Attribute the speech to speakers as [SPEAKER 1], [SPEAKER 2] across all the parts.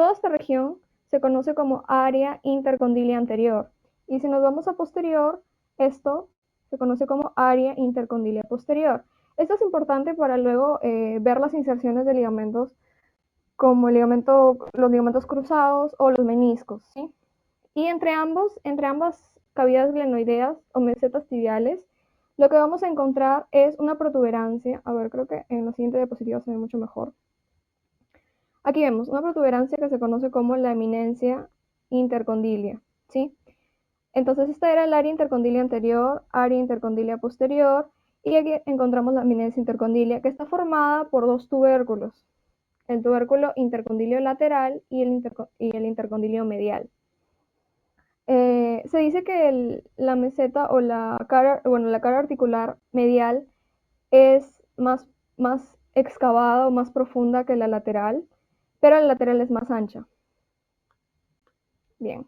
[SPEAKER 1] toda esta región se conoce como área intercondilia anterior. Y si nos vamos a posterior, esto se conoce como área intercondilia posterior. Esto es importante para luego ver las inserciones de ligamentos como los ligamentos cruzados o los meniscos, ¿sí? Y entre ambas cavidades glenoideas o mesetas tibiales, lo que vamos a encontrar es una protuberancia. A ver, creo que en la siguiente diapositiva se ve mucho mejor. Aquí vemos una protuberancia que se conoce como la eminencia intercondilia, ¿sí? Entonces esta era el área intercondilia anterior, área intercondilia posterior, y aquí encontramos la eminencia intercondilia, que está formada por dos tubérculos, el tubérculo intercondilio lateral y el intercondilio medial. Se dice que la meseta o la cara articular medial es más excavada o más profunda que la lateral, pero la lateral es más ancha. Bien.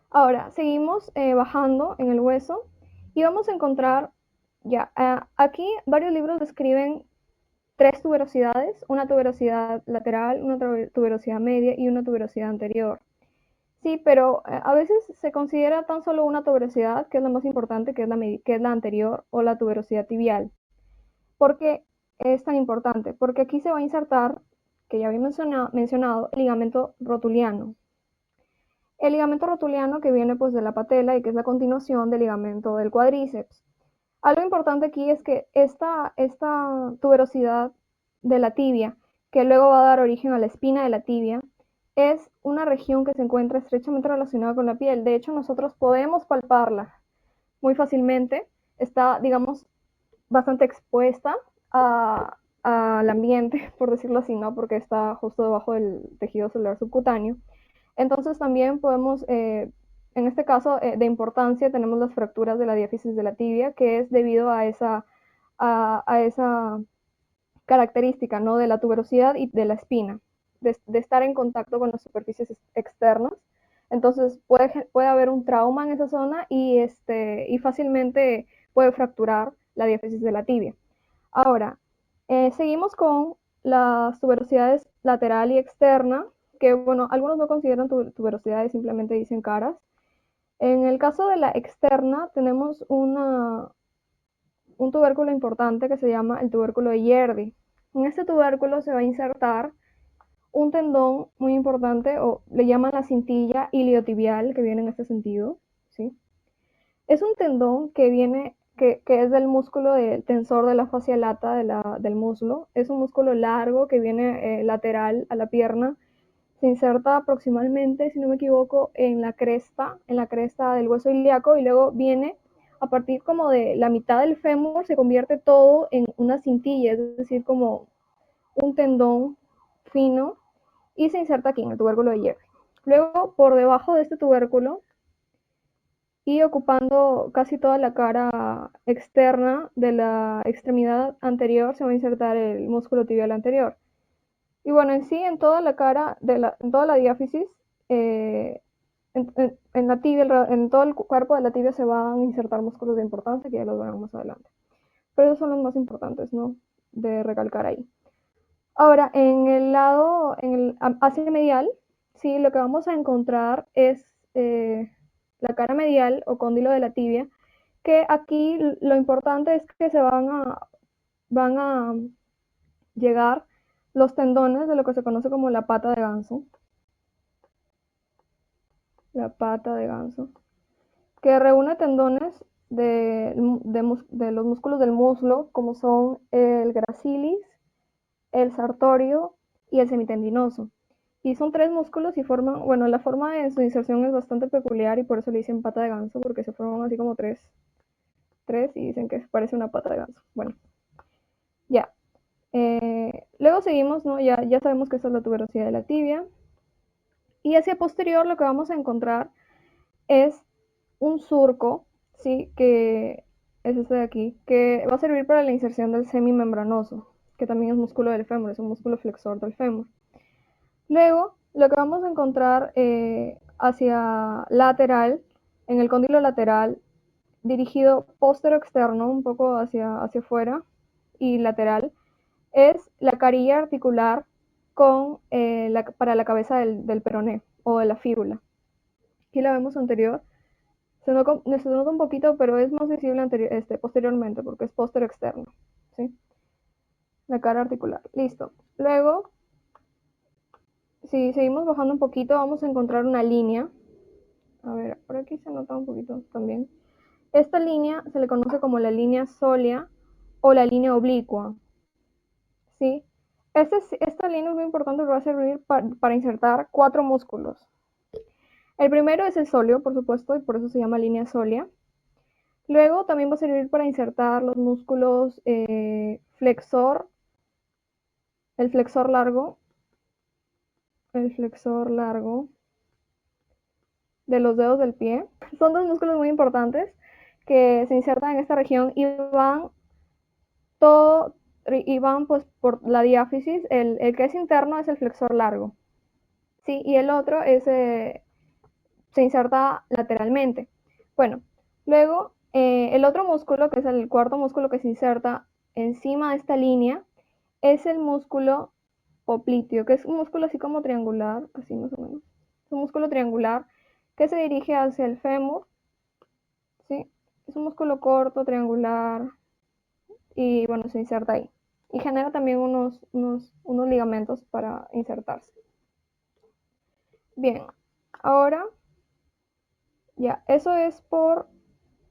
[SPEAKER 1] Ahora, seguimos bajando en el hueso y vamos a encontrar, aquí varios libros describen tres tuberosidades, una tuberosidad lateral, una tuberosidad media y una tuberosidad anterior. Sí, pero a veces se considera tan solo una tuberosidad, que es la más importante, que es la anterior, o la tuberosidad tibial. ¿Por qué es tan importante? Porque aquí se va a insertar, que ya había mencionado, el ligamento rotuliano. El ligamento rotuliano que viene pues de la patela y que es la continuación del ligamento del cuádriceps. Algo importante aquí es que esta tuberosidad de la tibia, que luego va a dar origen a la espina de la tibia, es una región que se encuentra estrechamente relacionada con la piel. De hecho, nosotros podemos palparla muy fácilmente. Está, digamos, bastante expuesta al ambiente, por decirlo así, ¿no? Porque está justo debajo del tejido celular subcutáneo. Entonces también podemos, en este caso de importancia, tenemos las fracturas de la diáfisis de la tibia, que es debido a esa característica, ¿no? De la tuberosidad y de la espina, de estar en contacto con las superficies externas. Entonces puede haber un trauma en esa zona y fácilmente puede fracturar la diáfisis de la tibia. Ahora, seguimos con las tuberosidades lateral y externa, que bueno, algunos no consideran tuberosidades, simplemente dicen caras. En el caso de la externa tenemos un tubérculo importante que se llama el tubérculo de Yerdi. En este tubérculo se va a insertar un tendón muy importante, o le llaman la cintilla iliotibial, que viene en este sentido, ¿sí? Es un tendón que es del músculo del tensor de la fascia lata del muslo. Es un músculo largo que viene lateral a la pierna. Se inserta aproximadamente, si no me equivoco, en la cresta del hueso ilíaco, y luego viene a partir como de la mitad del fémur, se convierte todo en una cintilla, es decir, como un tendón fino, y se inserta aquí en el tubérculo de Jeffrey. Luego, por debajo de este tubérculo y ocupando casi toda la cara externa de la extremidad anterior, se va a insertar el músculo tibial anterior. Y bueno, en sí, en toda la cara, en toda la diáfisis, en la tibia, en todo el cuerpo de la tibia se van a insertar músculos de importancia, que ya los veremos más adelante. Pero esos son los más importantes, ¿no? De recalcar ahí. Ahora, en el lado, hacia medial, sí, lo que vamos a encontrar es la cara medial o cóndilo de la tibia, que aquí lo importante es que van a llegar los tendones de lo que se conoce como la pata de ganso. La pata de ganso, que reúne tendones de los músculos del muslo, como son el gracilis, el sartorio y el semitendinoso. Y son tres músculos y forman, bueno, la forma de su inserción es bastante peculiar y por eso le dicen pata de ganso, porque se forman así como tres y dicen que parece una pata de ganso. Bueno, ya. Luego seguimos, ¿no? Ya sabemos que esta es la tuberosidad de la tibia. Y hacia posterior lo que vamos a encontrar es un surco, ¿sí? Que es este de aquí, que va a servir para la inserción del semimembranoso, que también es músculo del fémur, es un músculo flexor del fémur. Luego, lo que vamos a encontrar hacia lateral, en el cóndilo lateral, dirigido postero-externo, un poco hacia afuera y lateral, es la carilla articular para la cabeza del peroné o de la fíbula. Aquí la vemos anterior. Se nota un poquito, pero es más visible posteriormente porque es póstero externo. ¿Sí? La cara articular. Listo. Luego, si seguimos bajando un poquito, vamos a encontrar una línea. A ver, por aquí se nota un poquito también. Esta línea se le conoce como la línea sólea o la línea oblicua. ¿Sí? Esta línea es muy importante porque va a servir para insertar 4 músculos. El primero es el sóleo, por supuesto, y por eso se llama línea sólea. Luego también va a servir para insertar los músculos flexor, el flexor largo de los dedos del pie. Son 2 músculos muy importantes que se insertan en esta región y van pues por la diáfisis. El que es interno es el flexor largo, ¿sí? Y el otro se inserta lateralmente. Bueno, luego el otro músculo, que es el cuarto músculo que se inserta encima de esta línea, es el músculo popliteo, que es un músculo así como triangular, así más o menos. Es un músculo triangular que se dirige hacia el fémur, ¿sí? Es un músculo corto, triangular, y bueno, se inserta ahí. Y genera también unos ligamentos para insertarse. Bien, ahora ya, eso es por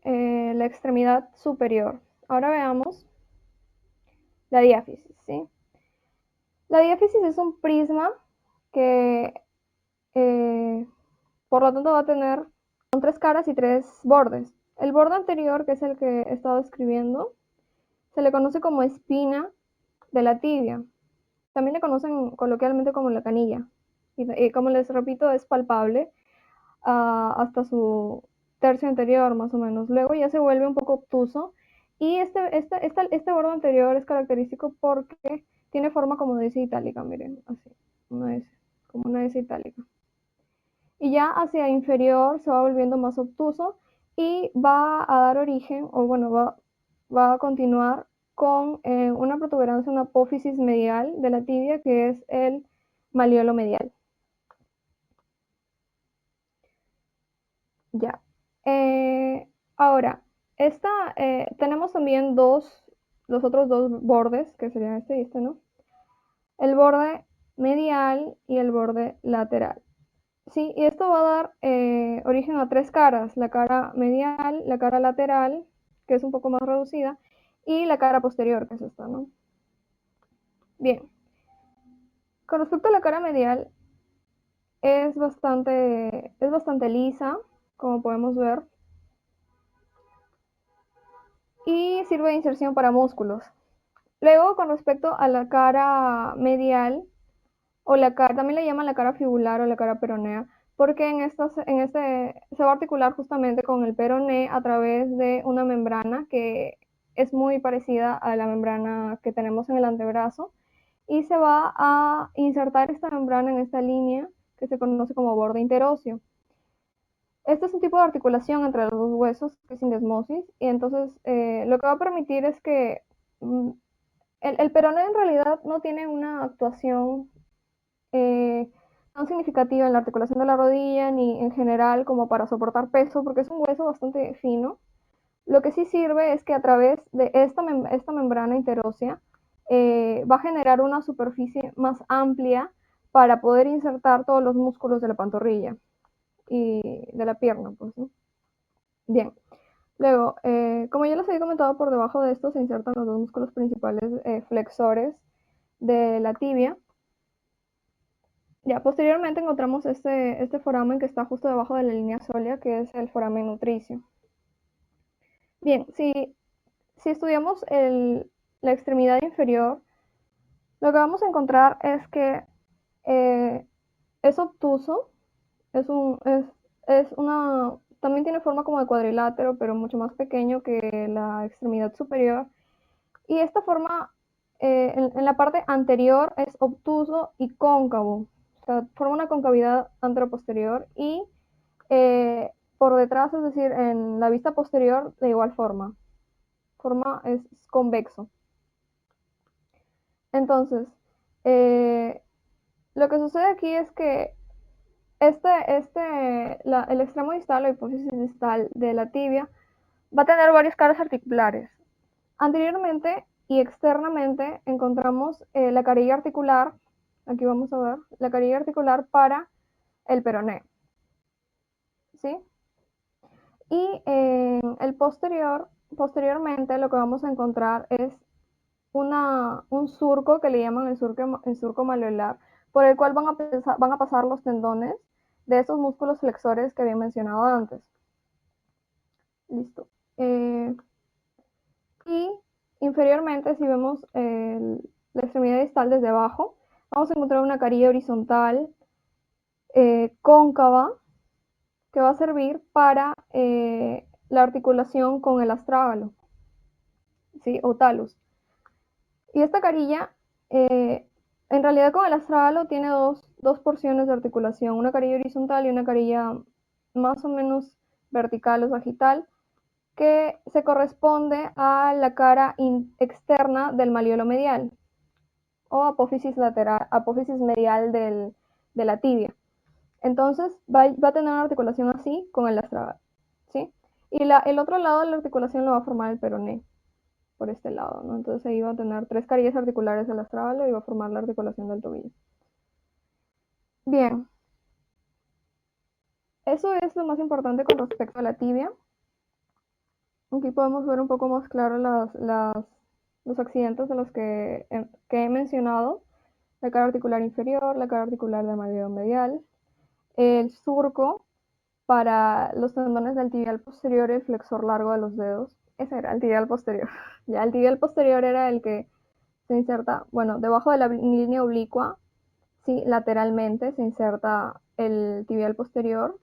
[SPEAKER 1] la extremidad superior. Ahora veamos la diáfisis, ¿sí? La diáfisis es un prisma que por lo tanto va a tener con 3 caras y 3 bordes. El borde anterior, que es el que he estado escribiendo, se le conoce como espina de la tibia. También le conocen coloquialmente como la canilla. Y como les repito, es palpable hasta su tercio anterior, más o menos. Luego ya se vuelve un poco obtuso. Y este borde anterior es característico porque tiene forma como de S itálica, miren, así, como una S itálica. Y ya hacia inferior se va volviendo más obtuso y va a dar origen, o bueno, va a continuar con una protuberancia, una apófisis medial de la tibia, que es el maleolo medial. Ya. Ahora, tenemos también los otros 2 bordes, que serían este y este, ¿no? El borde medial y el borde lateral. Sí, y esto va a dar origen a 3 caras, la cara medial, la cara lateral, que es un poco más reducida, y la cara posterior, que es esta, ¿no? Bien, con respecto a la cara medial, es bastante lisa, como podemos ver, y sirve de inserción para músculos. Luego, con respecto a la cara medial, también le llaman la cara fibular o la cara peronea, porque se va a articular justamente con el peroné a través de una membrana que es muy parecida a la membrana que tenemos en el antebrazo, y se va a insertar esta membrana en esta línea que se conoce como borde interóseo. Este es un tipo de articulación entre los 2 huesos, que es sindesmosis, y entonces lo que va a permitir es que el peroné en realidad no tiene una actuación tan significativa en la articulación de la rodilla ni en general como para soportar peso, porque es un hueso bastante fino. Lo que sí sirve es que a través de esta membrana interósea va a generar una superficie más amplia para poder insertar todos los músculos de la pantorrilla y de la pierna, pues, ¿no? Bien. Luego, como ya les había comentado, por debajo de esto se insertan los 2 músculos principales flexores de la tibia. Ya, posteriormente encontramos este foramen que está justo debajo de la línea sólea, que es el foramen nutricio. Bien, si estudiamos la extremidad inferior, lo que vamos a encontrar es que es obtuso, también tiene forma como de cuadrilátero, pero mucho más pequeño que la extremidad superior. Y esta forma, en la parte anterior, es obtuso y cóncavo. O sea, forma una concavidad anteroposterior y por detrás, es decir, en la vista posterior, de igual forma. Es convexo. Entonces, eh, Lo que sucede aquí es que el extremo distal o hipófisis distal de la tibia va a tener varias caras articulares. Anteriormente y externamente encontramos la carilla articular, aquí vamos a ver, la carilla articular para el peroné, ¿sí? Y en el posteriormente lo que vamos a encontrar es un surco que le llaman el surco malleolar, por el cual van a pasar los tendones de esos músculos flexores que había mencionado antes. Listo. Y inferiormente, si vemos la extremidad distal desde abajo, vamos a encontrar una carilla horizontal cóncava que va a servir para la articulación con el astrágalo, ¿sí? O talus. Y esta carilla, en realidad con el astrágalo tiene dos porciones de articulación, una carilla horizontal y una carilla más o menos vertical o sagital, que se corresponde a la cara externa del maleolo medial o apófisis lateral, apófisis medial de la tibia. Entonces va a tener una articulación así con el astragal, ¿sí? Y el otro lado de la articulación lo va a formar el peroné, por este lado, ¿no? Entonces ahí va a tener tres carillas articulares del astrágalo y va a formar la articulación del tobillo. Bien, eso es lo más importante con respecto a la tibia. Aquí podemos ver un poco más claro los accidentes de los que he mencionado. La cara articular inferior, la cara articular del maleolo medial, el surco para los tendones del tibial posterior y el flexor largo de los dedos. Ese era el tibial posterior. Ya el tibial posterior era el que se inserta, bueno, debajo de la línea oblicua, sí, lateralmente se inserta el tibial posterior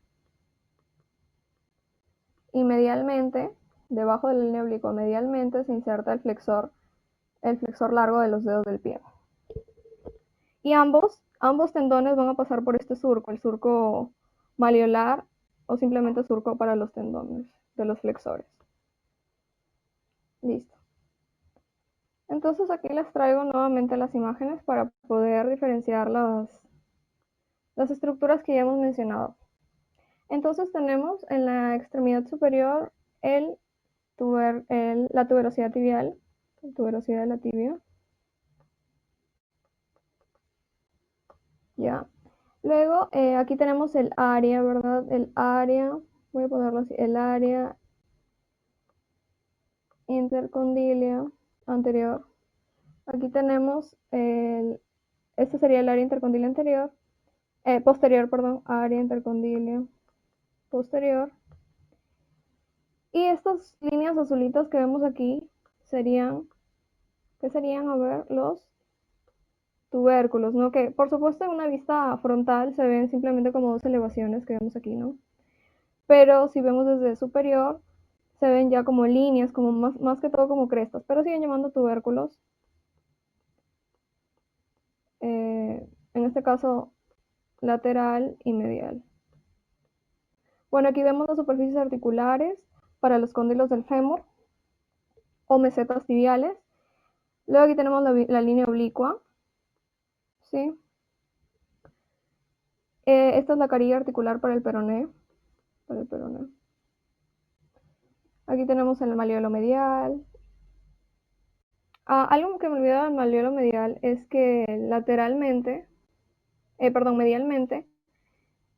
[SPEAKER 1] y medialmente, debajo de la línea oblicua, medialmente se inserta el flexor largo de los dedos del pie. Y ambos tendones van a pasar por este surco, el surco malleolar o simplemente surco para los tendones de los flexores. Listo. Entonces aquí les traigo nuevamente las imágenes para poder diferenciar las estructuras que ya hemos mencionado. Entonces tenemos en la extremidad superior la tuberosidad tibial, la tuberosidad de la tibia. Ya. Luego aquí tenemos el área, ¿verdad? El área, voy a ponerlo así, el área intercondilea anterior. Aquí tenemos este sería el área intercondilea anterior, posterior, perdón, área intercondilea posterior. Y estas líneas azulitas que vemos aquí serían, ¿qué serían? A ver, los tubérculos, ¿no? Que por supuesto en una vista frontal se ven simplemente como dos elevaciones que vemos aquí, ¿no? Pero si vemos desde superior, se ven ya como líneas, como más que todo como crestas, pero siguen llamando tubérculos. En este caso, lateral y medial. Bueno, aquí vemos las superficies articulares para los cóndilos del fémur o mesetas tibiales. Luego aquí tenemos la línea oblicua, ¿sí? Esta es la carilla articular para el peroné. Aquí tenemos el maleolo medial. Algo que me olvidaba del maleolo medial es que medialmente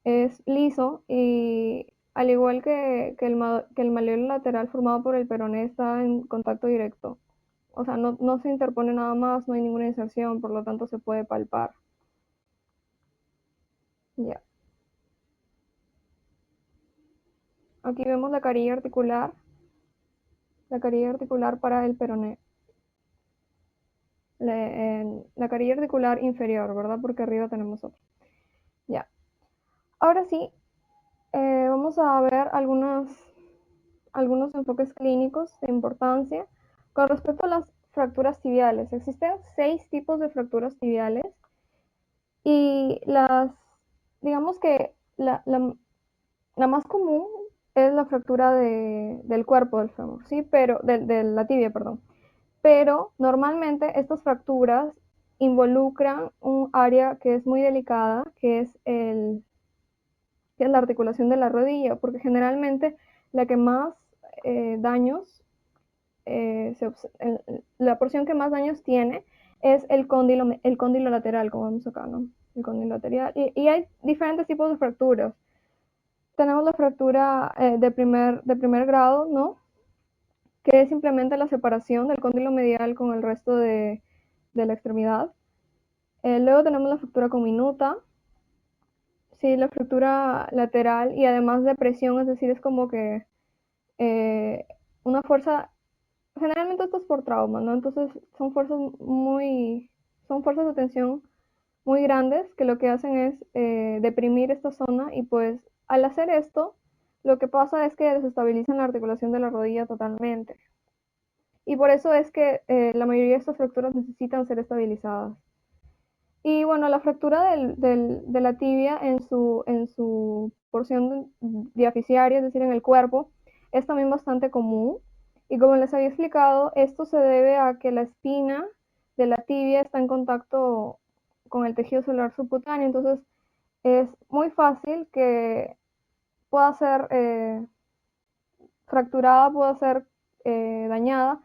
[SPEAKER 1] es liso y al igual que el maleolo lateral formado por el peroné está en contacto directo. O sea, no se interpone nada más, no hay ninguna inserción, por lo tanto se puede palpar. Ya. Aquí vemos la carilla articular para el peroné. La carilla articular inferior, ¿verdad? Porque arriba tenemos otra. Ya. Ahora sí, vamos a ver algunos enfoques clínicos de importancia con respecto a las fracturas tibiales. Existen 6 tipos de fracturas tibiales y digamos que la más común es la fractura del cuerpo del fémur, ¿sí? Pero, de la tibia, perdón. Pero normalmente estas fracturas involucran un área que es muy delicada, que es la articulación de la rodilla, porque generalmente la que más daños, la porción que más daños tiene es el cóndilo lateral, como vemos acá, ¿no? El cóndilo lateral. Y hay diferentes tipos de fracturas. Tenemos la fractura de primer grado, ¿no? Que es simplemente la separación del cóndilo medial con el resto de la extremidad. Luego tenemos la fractura comminuta, sí, la fractura lateral y además de presión, es decir, es como que una fuerza, generalmente esto es por trauma, ¿no? Entonces son fuerzas de tensión muy grandes que lo que hacen es deprimir esta zona y pues al hacer esto, lo que pasa es que desestabilizan la articulación de la rodilla totalmente. Y por eso es que la mayoría de estas fracturas necesitan ser estabilizadas. Y bueno, la fractura de la tibia en su porción diaficiaria, es decir, en el cuerpo, es también bastante común. Y como les había explicado, esto se debe a que la espina de la tibia está en contacto con el tejido celular subcutáneo, entonces es muy fácil que pueda ser fracturada, pueda ser dañada.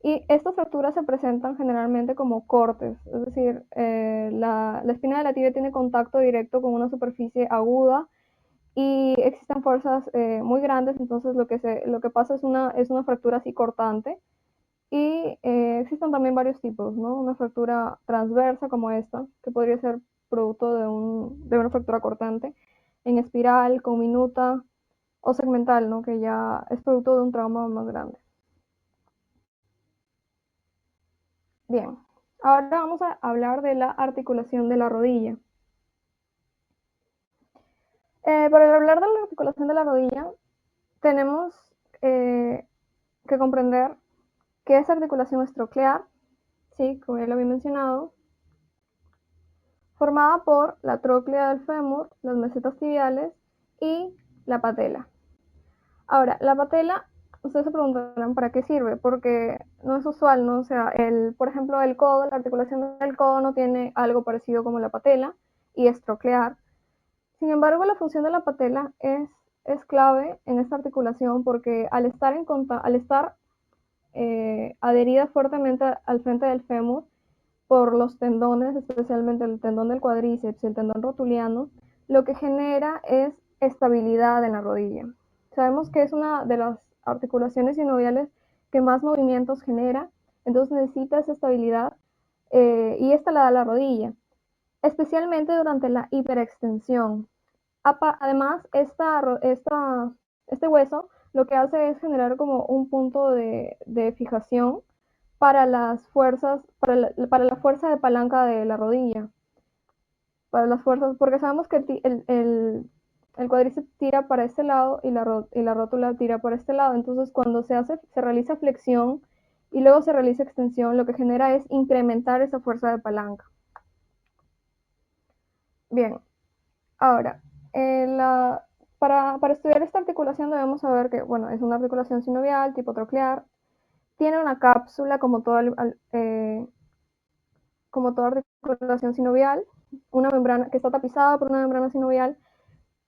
[SPEAKER 1] Y estas fracturas se presentan generalmente como cortes, es decir, la espina de la tibia tiene contacto directo con una superficie aguda y existen fuerzas muy grandes, entonces lo que pasa es una fractura así cortante. Y existen también varios tipos, ¿no? Una fractura transversa como esta, que podría ser producto de una fractura cortante, en espiral, con minuta o segmental, ¿no? Que ya es producto de un trauma más grande. Bien, ahora vamos a hablar de la articulación de la rodilla. Para hablar de la articulación de la rodilla, tenemos que comprender que esa articulación es troclear, ¿sí? Como ya lo había mencionado, formada por la tróclea del fémur, las mesetas tibiales y la patela. Ahora, la patela, ustedes se preguntarán para qué sirve, porque no es usual, ¿no? O sea, por ejemplo, el codo, la articulación del codo no tiene algo parecido como la patela y es troclear. Sin embargo, la función de la patela es clave en esta articulación porque al estar adherida fuertemente al frente del fémur por los tendones, especialmente el tendón del cuádriceps y el tendón rotuliano, lo que genera es estabilidad en la rodilla. Sabemos que es una de las articulaciones sinoviales que más movimientos genera, entonces necesita esa estabilidad y esta la da la rodilla, especialmente durante la hiperextensión. Además, este hueso lo que hace es generar como un punto de fijación para las fuerzas, para la fuerza de palanca de la rodilla, para las fuerzas, porque sabemos que el cuádriceps tira para este lado y la rótula tira para este lado, entonces cuando se realiza flexión y luego se realiza extensión, lo que genera es incrementar esa fuerza de palanca. Bien, ahora, para estudiar esta articulación debemos saber que, bueno, es una articulación sinovial, tipo troclear, tiene una cápsula como toda articulación sinovial, una membrana que está tapizada por una membrana sinovial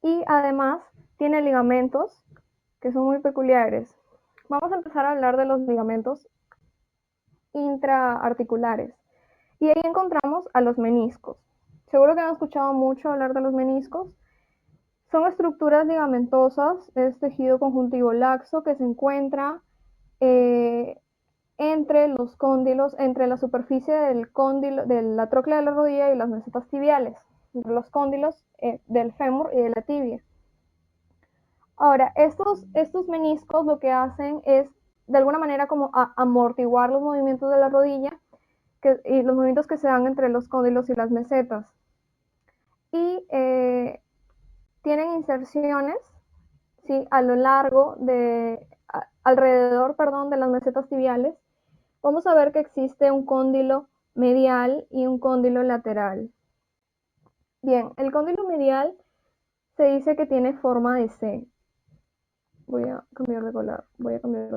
[SPEAKER 1] y además tiene ligamentos que son muy peculiares. Vamos a empezar a hablar de los ligamentos intraarticulares y ahí encontramos a los meniscos. Seguro que han escuchado mucho hablar de los meniscos. Son estructuras ligamentosas, es tejido conjuntivo laxo que se encuentra entre los cóndilos, entre la superficie del cóndilo, de la tróclea de la rodilla y las mesetas tibiales, entre los cóndilos del fémur y de la tibia. Ahora, estos meniscos lo que hacen es, de alguna manera, como amortiguar los movimientos de la rodilla y los movimientos que se dan entre los cóndilos y las mesetas. Y tienen inserciones, ¿sí? A lo largo alrededor, perdón, de las mesetas tibiales. Vamos a ver que existe un cóndilo medial y un cóndilo lateral. Bien, el cóndilo medial se dice que tiene forma de C. Voy a cambiar de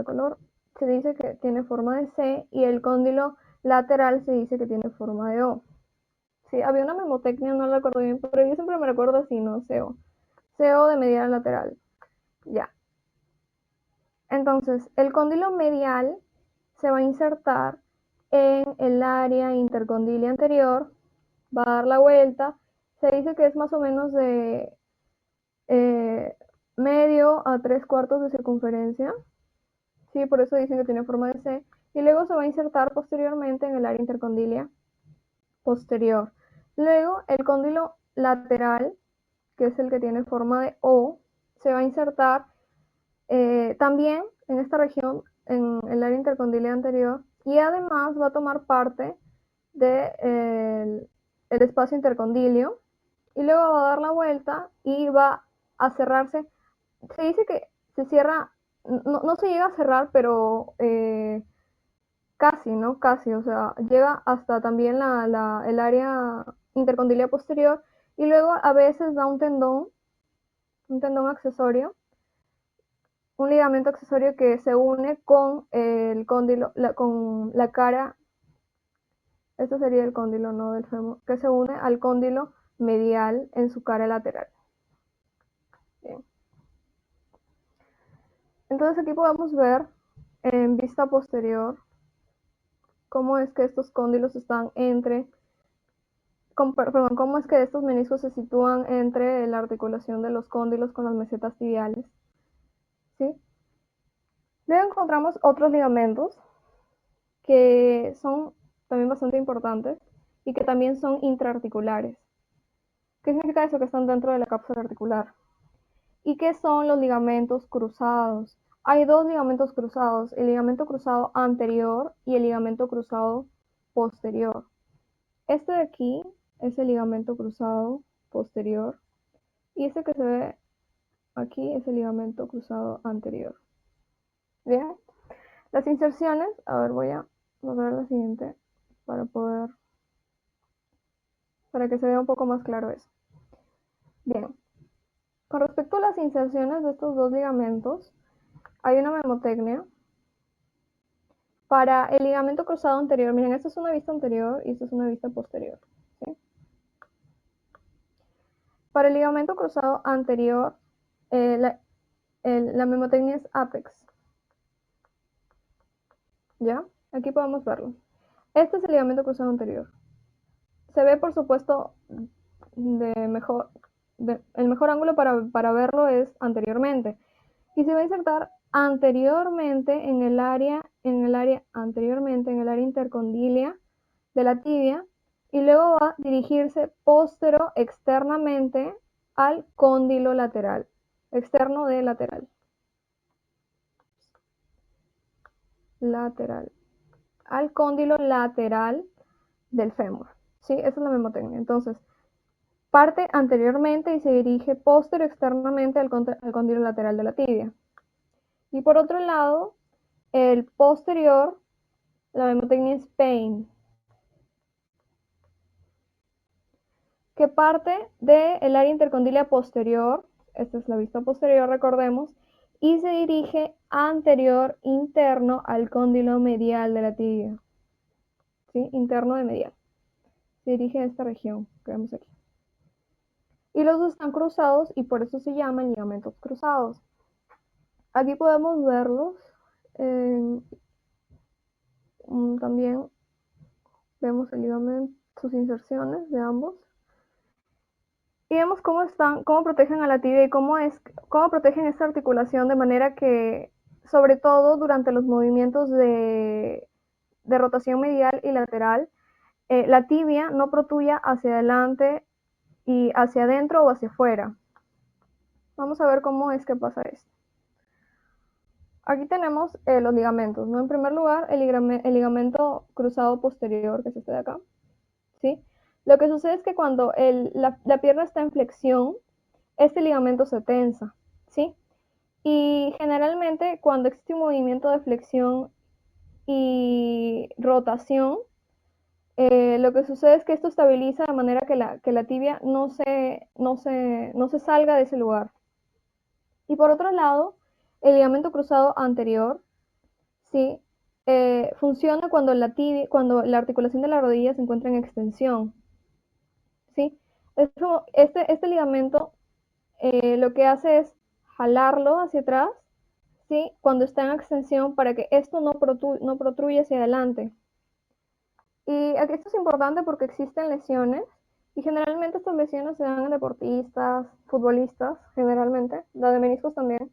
[SPEAKER 1] color. Se dice que tiene forma de C y el cóndilo lateral se dice que tiene forma de O. Sí, había una memotecnia, no la recuerdo bien, pero yo siempre me recuerdo así, ¿no? CO. CO de medial lateral. Ya. Entonces, el cóndilo medial se va a insertar en el área intercondilia anterior, va a dar la vuelta. Se dice que es más o menos de medio a 3/4 de circunferencia. Sí, por eso dicen que tiene forma de C. Y luego se va a insertar posteriormente en el área intercondilia posterior. Luego, el cóndilo lateral, que es el que tiene forma de O, se va a insertar también en esta región, en el área intercondilia anterior, y además va a tomar parte del el espacio intercondilio, y luego va a dar la vuelta y va a cerrarse. Se dice que se cierra, no se llega a cerrar, pero casi, ¿no? Casi, o sea, llega hasta también el área intercondilia posterior, y luego a veces da un tendón accesorio, un ligamento accesorio que se une con el cóndilo, con la cara, este sería el cóndilo, no del fémur, que se une al cóndilo medial en su cara lateral. Bien. Entonces aquí podemos ver en vista posterior cómo es que estos cóndilos están perdón, cómo es que estos meniscos se sitúan entre la articulación de los cóndilos con las mesetas tibiales. ¿Sí? Luego encontramos otros ligamentos que son también bastante importantes y que también son intraarticulares. ¿Qué significa eso? Que están dentro de la cápsula articular. ¿Y qué son los ligamentos cruzados? Hay dos ligamentos cruzados, el ligamento cruzado anterior y el ligamento cruzado posterior. Este de aquí es el ligamento cruzado posterior y este que se ve aquí es el ligamento cruzado anterior. Bien, las inserciones, a ver, voy a mostrar la siguiente para que se vea un poco más claro eso. Bien, con respecto a las inserciones de estos dos ligamentos, hay una memotecnia. Para el ligamento cruzado anterior, miren, esta es una vista anterior y esta es una vista posterior. ¿Sí? Para el ligamento cruzado anterior, la memotecnia es apex. ¿Ya? Aquí podemos verlo. Este es el ligamento cruzado anterior. Se ve, por supuesto, el mejor ángulo para verlo es anteriormente. Y se va a insertar anteriormente en el área intercondilia de la tibia, y luego va a dirigirse postero externamente al cóndilo lateral, externo de lateral, al cóndilo lateral del fémur. ¿Sí? Esa es la memotecnia. Entonces, parte anteriormente y se dirige postero externamente al cóndilo lateral de la tibia. Y por otro lado, el posterior, la memotecnia es pain, que parte del área intercondilia posterior, esta es la vista posterior, recordemos, y se dirige anterior interno al cóndilo medial de la tibia. ¿Sí? Interno de medial. Se dirige a esta región que vemos aquí. Y los dos están cruzados y por eso se llaman ligamentos cruzados. Aquí podemos verlos. También vemos el ligamento, sus inserciones de ambos. Y vemos cómo protegen a la tibia y cómo protegen esta articulación de manera que, sobre todo durante los movimientos de rotación medial y lateral, la tibia no protuya hacia adelante y hacia adentro o hacia afuera. Vamos a ver cómo es que pasa esto. Aquí tenemos los ligamentos, ¿no? En primer lugar, el ligamento cruzado posterior, que es este de acá, ¿sí? Lo que sucede es que cuando la pierna está en flexión, este ligamento se tensa, ¿sí? Y generalmente cuando existe un movimiento de flexión y rotación, lo que sucede es que esto estabiliza de manera que la tibia no se salga de ese lugar. Y por otro lado, el ligamento cruzado anterior, ¿sí? Funciona cuando la articulación de la rodilla se encuentra en extensión. ¿sí? Este ligamento lo que hace es jalarlo hacia atrás, ¿sí? Cuando está en extensión para que esto no protruya hacia adelante. Y aquí esto es importante porque existen lesiones y generalmente estas lesiones se dan en deportistas, futbolistas, generalmente, la de meniscos también,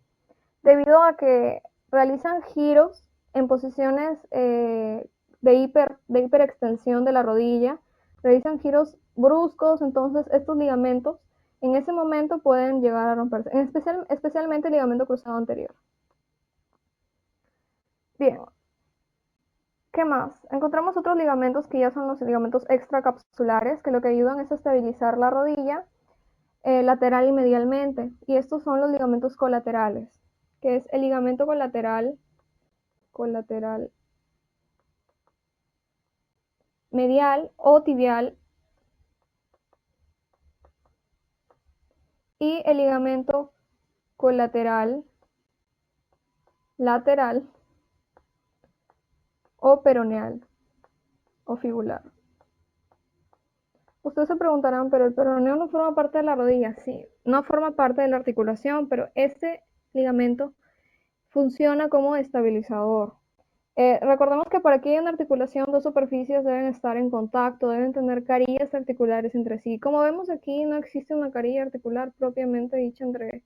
[SPEAKER 1] debido a que realizan giros en posiciones de hiperextensión de la rodilla, realizan giros bruscos, entonces estos ligamentos en ese momento pueden llegar a romperse, especialmente el ligamento cruzado anterior. Bien, ¿qué más? Encontramos otros ligamentos que ya son los ligamentos extracapsulares, que lo que ayudan es a estabilizar la rodilla lateral y medialmente. Y estos son los ligamentos colaterales, que es el ligamento colateral medial o tibial y el ligamento colateral lateral o peroneal o fibular. Ustedes se preguntarán, pero el peroneo no forma parte de la rodilla. Sí, no forma parte de la articulación, pero este ligamento funciona como estabilizador. Recordemos que para que haya una articulación, dos superficies deben estar en contacto, deben tener carillas articulares entre sí. Como vemos aquí, no existe una carilla articular propiamente dicha entre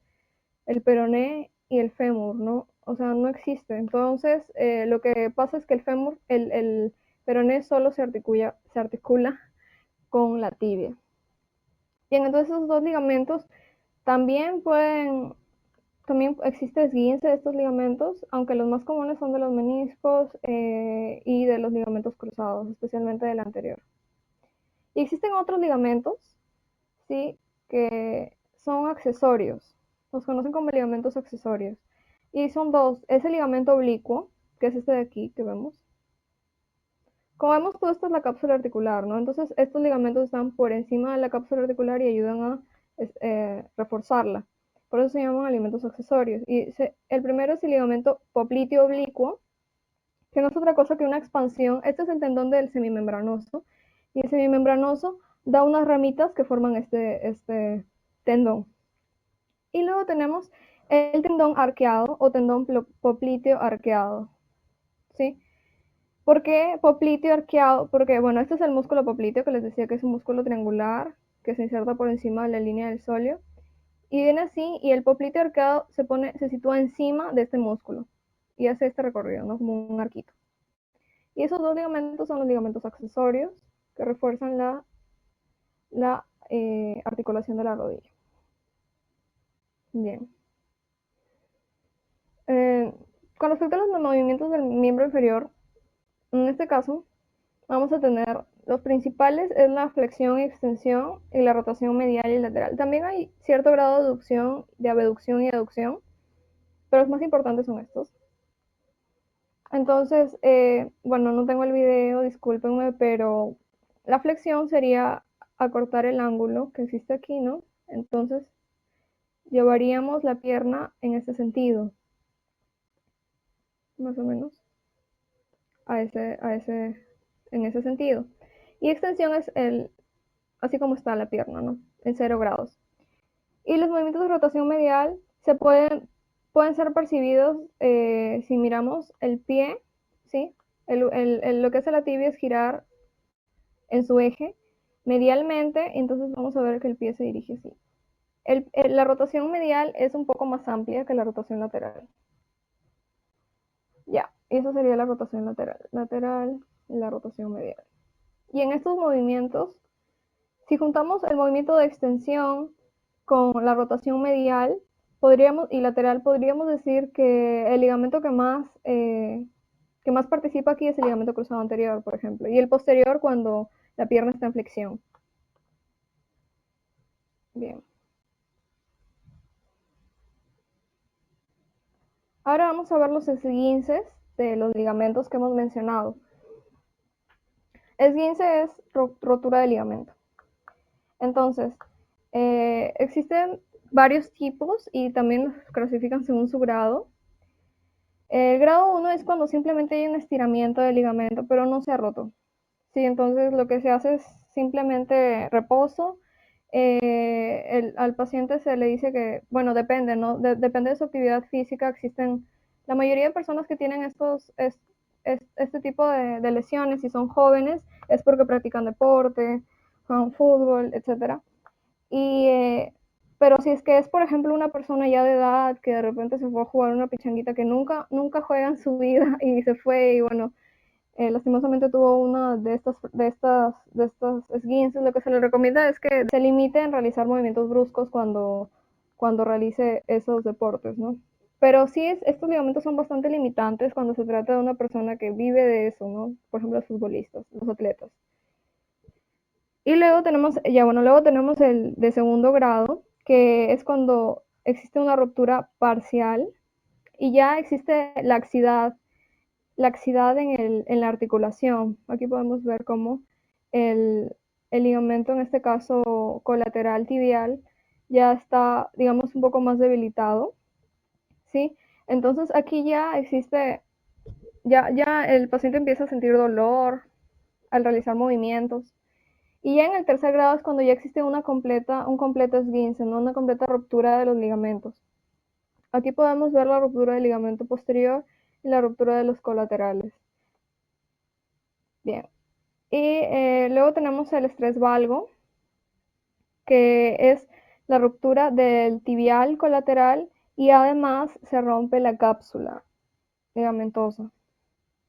[SPEAKER 1] el peroné y el fémur, ¿no? O sea, no existe. Entonces, lo que pasa es que el peroné solo se articula con la tibia. Bien, entonces esos dos ligamentos también también existe esguince de estos ligamentos, aunque los más comunes son de los meniscos y de los ligamentos cruzados, especialmente del anterior. Y existen otros ligamentos, ¿sí? Que son accesorios, los conocen como ligamentos accesorios. Y son dos, es el ligamento oblicuo, que es este de aquí que vemos. Como vemos, todo esto es la cápsula articular, ¿no? Entonces, estos ligamentos están por encima de la cápsula articular y ayudan a reforzarla. Por eso se llaman alimentos accesorios. El primero es el ligamento popliteo oblicuo, que no es otra cosa que una expansión. Este es el tendón del semimembranoso. Y el semimembranoso da unas ramitas que forman este tendón. Y luego tenemos el tendón arqueado o tendón popliteo arqueado, ¿sí? ¿Por qué popliteo arqueado? Porque, bueno, este es el músculo popliteo que les decía que es un músculo triangular que se inserta por encima de la línea del sóleo. Y viene así, y el popliteo arqueado se sitúa encima de este músculo y hace este recorrido, ¿no? Como un arquito. Y esos dos ligamentos son los ligamentos accesorios que refuerzan la articulación de la rodilla. Bien. Con respecto a los movimientos del miembro inferior, en este caso, vamos a tener los principales es la flexión y extensión y la rotación medial y lateral. También hay cierto grado de aducción, de abducción y aducción, pero los más importantes son estos. Entonces, bueno, no tengo el video, discúlpenme, pero la flexión sería acortar el ángulo que existe aquí, ¿no? Entonces, llevaríamos la pierna en este sentido, más o menos, en ese sentido. Y extensión es así como está la pierna, ¿no? En 0 grados. Y los movimientos de rotación medial pueden ser percibidos si miramos el pie, ¿sí? Lo que hace la tibia es girar en su eje medialmente, entonces vamos a ver que el pie se dirige así. La rotación medial es un poco más amplia que la rotación lateral. Ya, eso sería la rotación lateral y la rotación medial. Y en estos movimientos, si juntamos el movimiento de extensión con la rotación medial y lateral, podríamos decir que el ligamento que más participa aquí es el ligamento cruzado anterior, por ejemplo, y el posterior cuando la pierna está en flexión. Bien. Ahora vamos a ver los esguinces de los ligamentos que hemos mencionado. Esguince es rotura de ligamento. Entonces, existen varios tipos y también los clasifican según su grado. El grado 1 es cuando simplemente hay un estiramiento del ligamento, pero no se ha roto. Sí, entonces lo que se hace es simplemente reposo al paciente se le dice que, bueno, depende, ¿no? Depende de su actividad física. Existen, la mayoría de personas que tienen este tipo de lesiones, si son jóvenes, es porque practican deporte, juegan fútbol, etcétera. Y, pero si es que es, por ejemplo, una persona ya de edad que de repente se fue a jugar una pichanguita que nunca juega en su vida y se fue y bueno, lastimosamente tuvo una de estas esguinces, lo que se le recomienda es que se limite en realizar movimientos bruscos cuando realice esos deportes, ¿no? Pero sí, estos ligamentos son bastante limitantes cuando se trata de una persona que vive de eso, ¿no? Por ejemplo, los futbolistas, los atletas. Y luego tenemos, ya bueno, luego tenemos el de segundo grado, que es cuando existe una ruptura parcial y ya existe laxidad en la articulación. Aquí podemos ver cómo el ligamento, en este caso colateral tibial, ya está, digamos, un poco más debilitado, ¿sí? Entonces aquí ya existe, ya el paciente empieza a sentir dolor al realizar movimientos. Y ya en el tercer grado es cuando ya existe un completo esguince, ¿no? Una completa ruptura de los ligamentos. Aquí podemos ver la ruptura del ligamento posterior y la ruptura de los colaterales. Bien. Y luego tenemos el estrés valgo, que es la ruptura del tibial colateral y además se rompe la cápsula ligamentosa.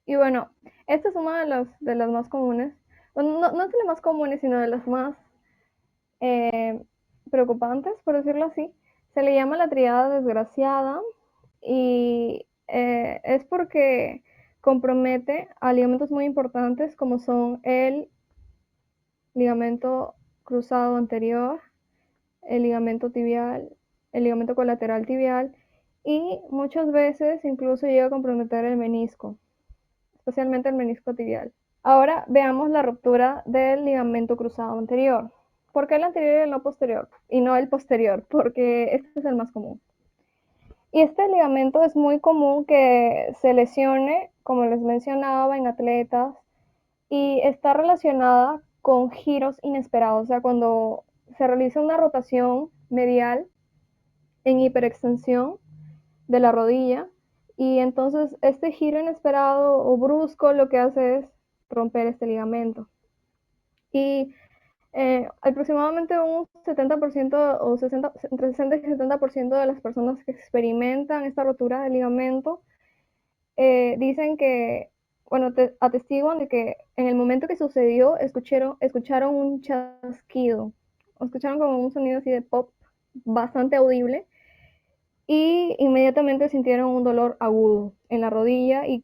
[SPEAKER 1] Y bueno, esta es una de las más comunes. Bueno, no es de las más comunes, sino de las más eh, preocupantes, por decirlo así. Se le llama la triada desgraciada y es porque compromete a ligamentos muy importantes como son el ligamento cruzado anterior, el ligamento tibial, el ligamento colateral tibial y muchas veces incluso llega a comprometer el menisco, especialmente el menisco tibial. Ahora veamos la ruptura del ligamento cruzado anterior. ¿Por qué el anterior y no posterior? Y no el posterior, porque este es el más común. Y este ligamento es muy común que se lesione, como les mencionaba, en atletas y está relacionada con giros inesperados, o sea, cuando se realiza una rotación medial en hiperextensión de la rodilla y entonces este giro inesperado o brusco lo que hace es romper este ligamento. Y aproximadamente un 70% o 60, entre 60 y 70% de las personas que experimentan esta rotura del ligamento dicen que, bueno, atestiguan de que en el momento que sucedió escucharon un chasquido, escucharon como un sonido así de pop bastante audible y inmediatamente sintieron un dolor agudo en la rodilla y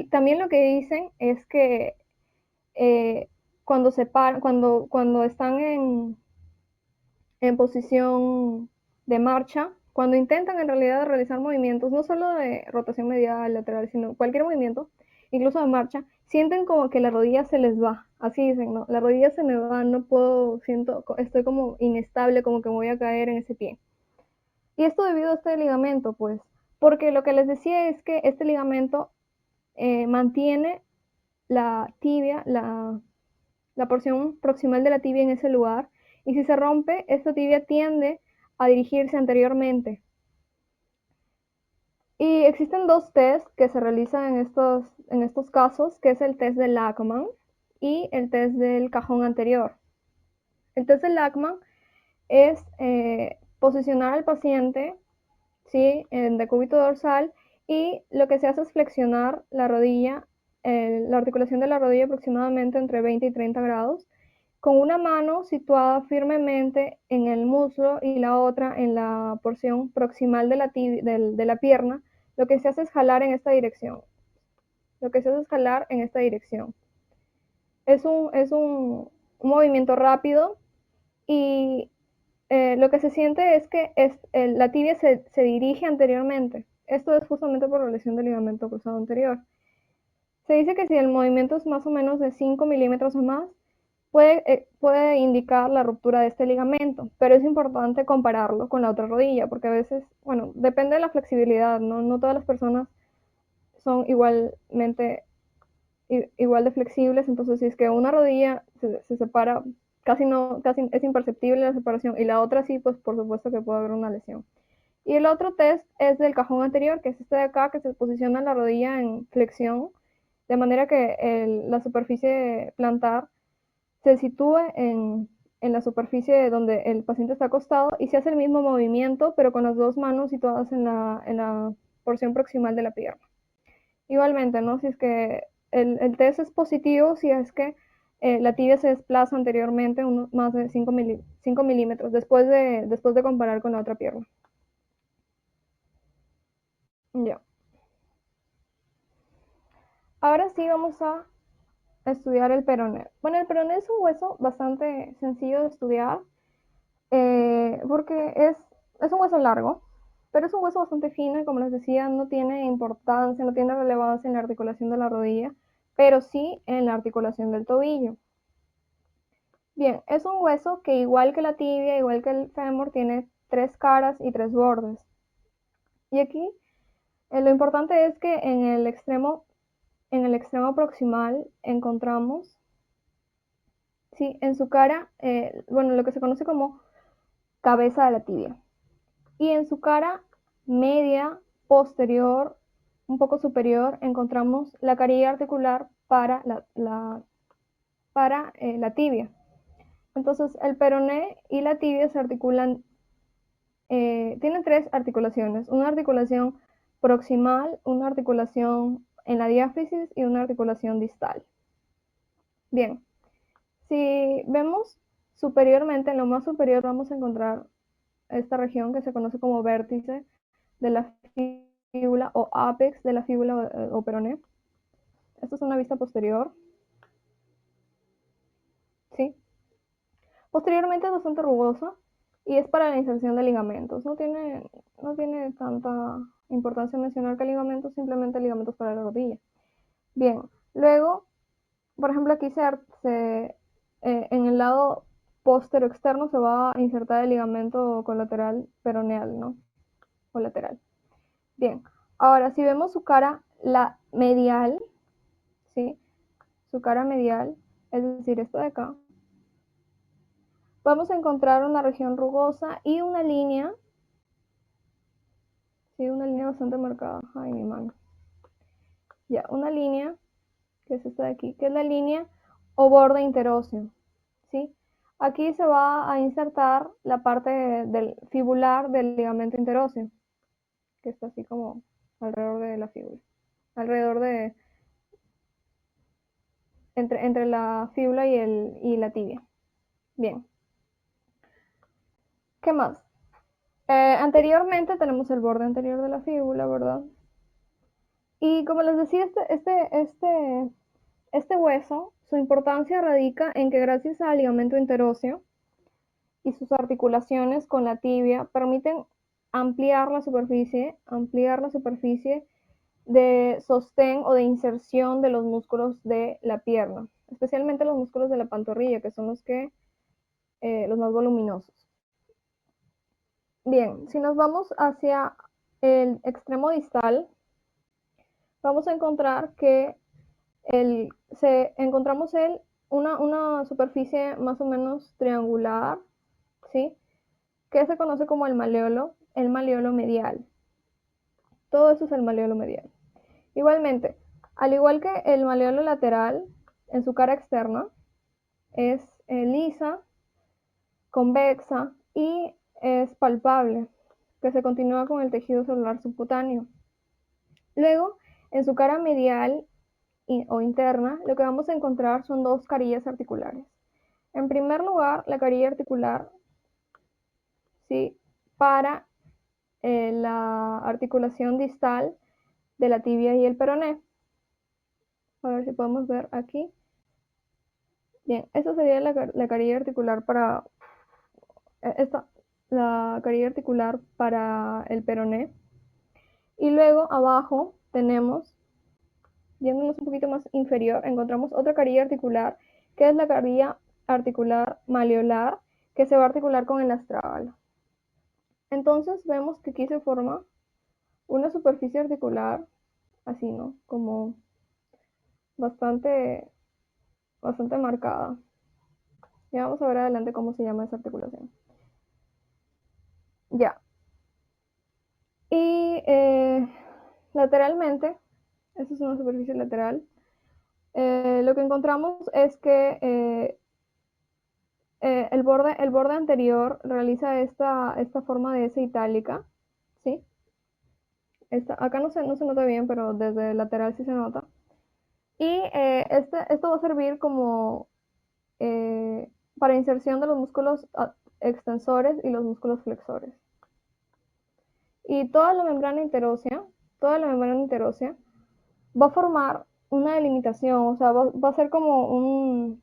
[SPEAKER 1] también lo que dicen es que eh, cuando están en posición de marcha, cuando intentan en realidad realizar movimientos, no solo de rotación medial, lateral, sino cualquier movimiento, incluso de marcha, sienten como que la rodilla se les va, así dicen, ¿no? La rodilla se me va, no puedo, estoy como inestable, como que me voy a caer en ese pie. Y esto debido a este ligamento, pues, porque lo que les decía es que este ligamento mantiene la tibia, la porción proximal de la tibia en ese lugar, y si se rompe, esta tibia tiende a dirigirse anteriormente. Y existen dos test que se realizan en estos casos, que es el test de Lachman y el test del cajón anterior. El test de Lachman es posicionar al paciente, ¿sí?, en decúbito dorsal y lo que se hace es flexionar la rodilla, la articulación de la rodilla aproximadamente entre 20 y 30 grados con una mano situada firmemente en el muslo y la otra en la porción proximal de la pierna, lo que se hace es jalar en esta dirección. Lo que se hace es jalar en esta dirección. Es un movimiento rápido y lo que se siente es que la tibia se dirige anteriormente. Esto es justamente por la lesión del ligamento cruzado anterior. Se dice que si el movimiento es más o menos de 5 milímetros o más, puede indicar la ruptura de este ligamento, pero es importante compararlo con la otra rodilla, porque a veces, bueno, depende de la flexibilidad, no todas las personas son igual de flexibles, entonces si es que una rodilla se separa casi es imperceptible la separación, y la otra sí, pues por supuesto que puede haber una lesión. Y el otro test es del cajón anterior, que es este de acá, que se posiciona la rodilla en flexión, de manera que la superficie plantar se sitúe en la superficie donde el paciente está acostado y se hace el mismo movimiento, pero con las dos manos situadas en la porción proximal de la pierna. Igualmente, ¿no? Si es que el test es positivo, si es que la tibia se desplaza anteriormente más de 5 milímetros después de comparar con la otra pierna. Ya. Ahora sí vamos a estudiar el peroné. Bueno, el peroné es un hueso bastante sencillo de estudiar porque es un hueso largo, pero es un hueso bastante fino y como les decía, no tiene importancia, no tiene relevancia en la articulación de la rodilla, pero sí en la articulación del tobillo. Bien, es un hueso que igual que la tibia, igual que el fémur, tiene 3 caras y 3 bordes. Y aquí lo importante es que en el extremo proximal encontramos, sí, en su cara, bueno, lo que se conoce como cabeza de la tibia. Y en su cara media, posterior, un poco superior, encontramos la carilla articular para la tibia. Entonces, el peroné y la tibia se articulan, tienen 3 articulaciones: una articulación proximal, una articulación en la diáfisis y una articulación distal. Bien, si vemos superiormente, en lo más superior vamos a encontrar esta región que se conoce como vértice de la fíbula o apex de la fíbula o peroné. Esta es una vista posterior, ¿sí? Posteriormente es bastante rugosa y es para la inserción de ligamentos. No tiene tanta importancia mencionar que ligamentos, simplemente ligamentos para la rodilla. Bien, luego, por ejemplo, aquí en el lado póstero externo se va a insertar el ligamento colateral peroneal, ¿no? O lateral. Bien, ahora si vemos su cara, la medial, ¿sí? Su cara medial, es decir, esto de acá, vamos a encontrar una región rugosa y una línea, sí, una línea bastante marcada. Ay, mi mano. Ya, una línea, que es esta de aquí, que es la línea o borde interóseo, ¿sí? Aquí se va a insertar la parte del fibular del ligamento interóseo, que está así como alrededor de la fíbula, alrededor de, entre la fíbula y la tibia. Bien. ¿Qué más? Anteriormente tenemos el borde anterior de la fíbula, ¿verdad? Y como les decía, este hueso, su importancia radica en que gracias al ligamento interóseo y sus articulaciones con la tibia permiten ampliar la superficie de sostén o de inserción de los músculos de la pierna, especialmente los músculos de la pantorrilla, que son los más voluminosos. Bien, si nos vamos hacia el extremo distal, vamos a encontrar que encontramos una superficie más o menos triangular, ¿sí? Que se conoce como el maleolo medial. Todo eso es el maleolo medial. Igualmente, al igual que el maleolo lateral, en su cara externa, es lisa, convexa y es palpable, que se continúa con el tejido celular subcutáneo. Luego, en su cara medial o interna, lo que vamos a encontrar son 2 carillas articulares. En primer lugar, la carilla articular, ¿sí? Para la articulación distal de la tibia y el peroné. A ver si podemos ver aquí. Bien, esta sería la carilla articular para la carilla articular para el peroné. Y luego abajo tenemos, yéndonos un poquito más inferior, encontramos otra carilla articular, que es la carilla articular maleolar, que se va a articular con el astrágalo. Entonces vemos que aquí se forma una superficie articular, así, ¿no? Como bastante marcada. Ya vamos a ver adelante cómo se llama esa articulación. Ya. Y lateralmente, esta es una superficie lateral, lo que encontramos es que el borde anterior realiza esta forma de S itálica, ¿sí? Acá no se nota bien, pero desde el lateral sí se nota. Y esto va a servir como para inserción de los músculos extensores y los músculos flexores. Y toda la membrana interósea va a formar una delimitación, o sea, va a ser como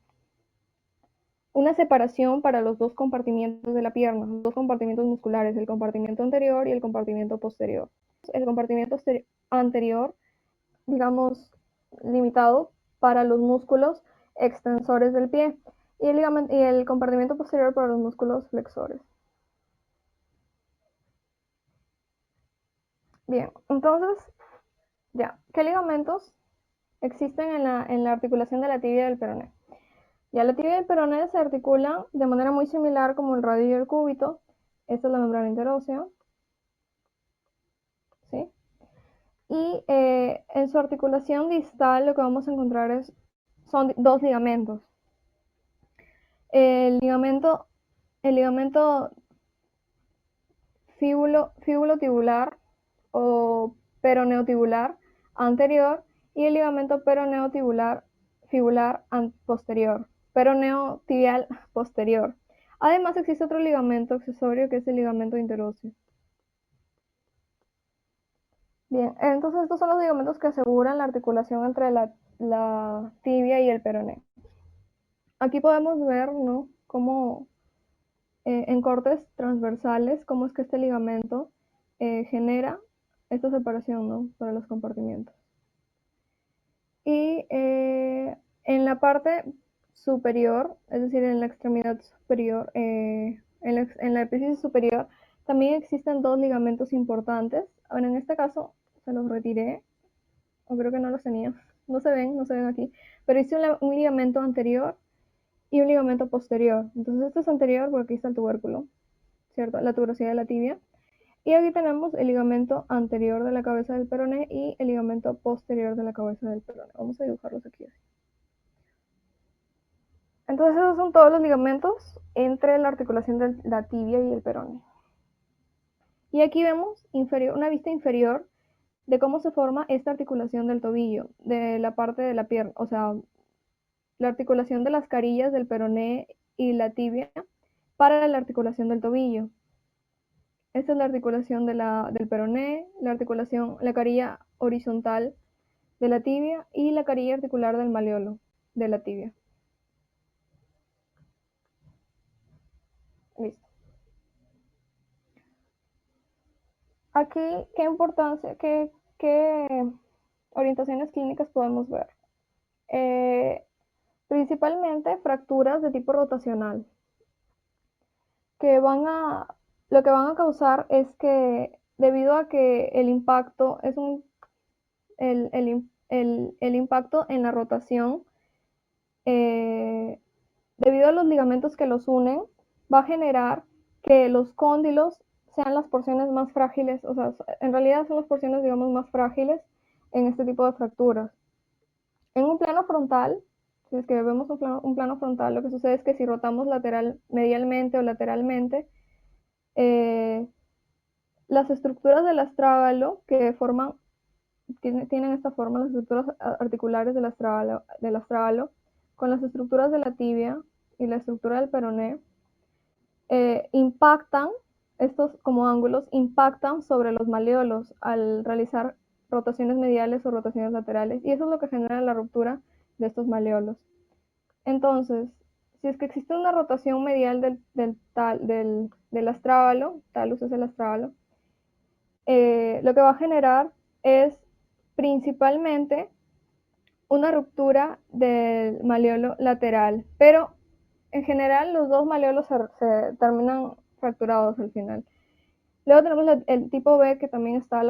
[SPEAKER 1] una separación para los dos compartimientos de la pierna, los dos compartimientos musculares, el compartimiento anterior y el compartimiento posterior. El compartimiento anterior, digamos, limitado para los músculos extensores del pie y el compartimiento posterior para los músculos flexores. Bien, entonces, ya, ¿qué ligamentos existen en la articulación de la tibia y del peroné? Ya la tibia y el peroné se articulan de manera muy similar como el radio y el cúbito. Esta es la membrana interósea, ¿sí? Y en su articulación distal lo que vamos a encontrar son dos ligamentos. El ligamento, el ligamento fíbulo-tibular o peroneotibular anterior y el ligamento peroneotibular fibular posterior, peroneotibial posterior. Además existe otro ligamento accesorio que es el ligamento interóseo. Bien, entonces estos son los ligamentos que aseguran la articulación entre la tibia y el peroné. Aquí podemos ver, ¿no?, cómo en cortes transversales, cómo es que este ligamento genera esta separación, ¿no?, para los compartimientos. Y en la parte superior, es decir, en la extremidad superior, en la epífisis superior, también existen dos ligamentos importantes. Ahora, en este caso, se los retiré, o creo que no los tenía. No se ven aquí. Pero hice un ligamento anterior y un ligamento posterior. Entonces, este es anterior porque aquí está el tubérculo, ¿cierto? La tuberosidad de la tibia. Y aquí tenemos el ligamento anterior de la cabeza del peroné y el ligamento posterior de la cabeza del peroné. Vamos a dibujarlos aquí. Entonces esos son todos los ligamentos entre la articulación de la tibia y el peroné. Y aquí vemos una vista inferior de cómo se forma esta articulación del tobillo, de la parte de la pierna, o sea, la articulación de las carillas del peroné y la tibia para la articulación del tobillo. Esta es la articulación del peroné, la carilla horizontal de la tibia y la carilla articular del malleolo de la tibia. Listo. Aquí, ¿qué importancia, qué orientaciones clínicas podemos ver? Principalmente fracturas de tipo rotacional, que lo que van a causar es que debido a que el impacto es el impacto en la rotación, debido a los ligamentos que los unen, va a generar que los cóndilos sean las porciones más frágiles, o sea, en realidad son las porciones, digamos, más frágiles en este tipo de fracturas. En un plano frontal, si es que vemos un plano frontal, lo que sucede es que si rotamos medialmente o lateralmente, las estructuras del astrágalo que tienen esta forma, las estructuras articulares del astrágalo, con las estructuras de la tibia y la estructura del peroné, impactan, estos como ángulos, impactan sobre los maleolos al realizar rotaciones mediales o rotaciones laterales, y eso es lo que genera la ruptura de estos maleolos. Entonces, si es que existe una rotación medial del astrágalo, talus es el astrágalo, lo que va a generar es principalmente una ruptura del maleolo lateral, pero en general los dos maleolos se terminan fracturados al final. Luego tenemos el tipo B, que también está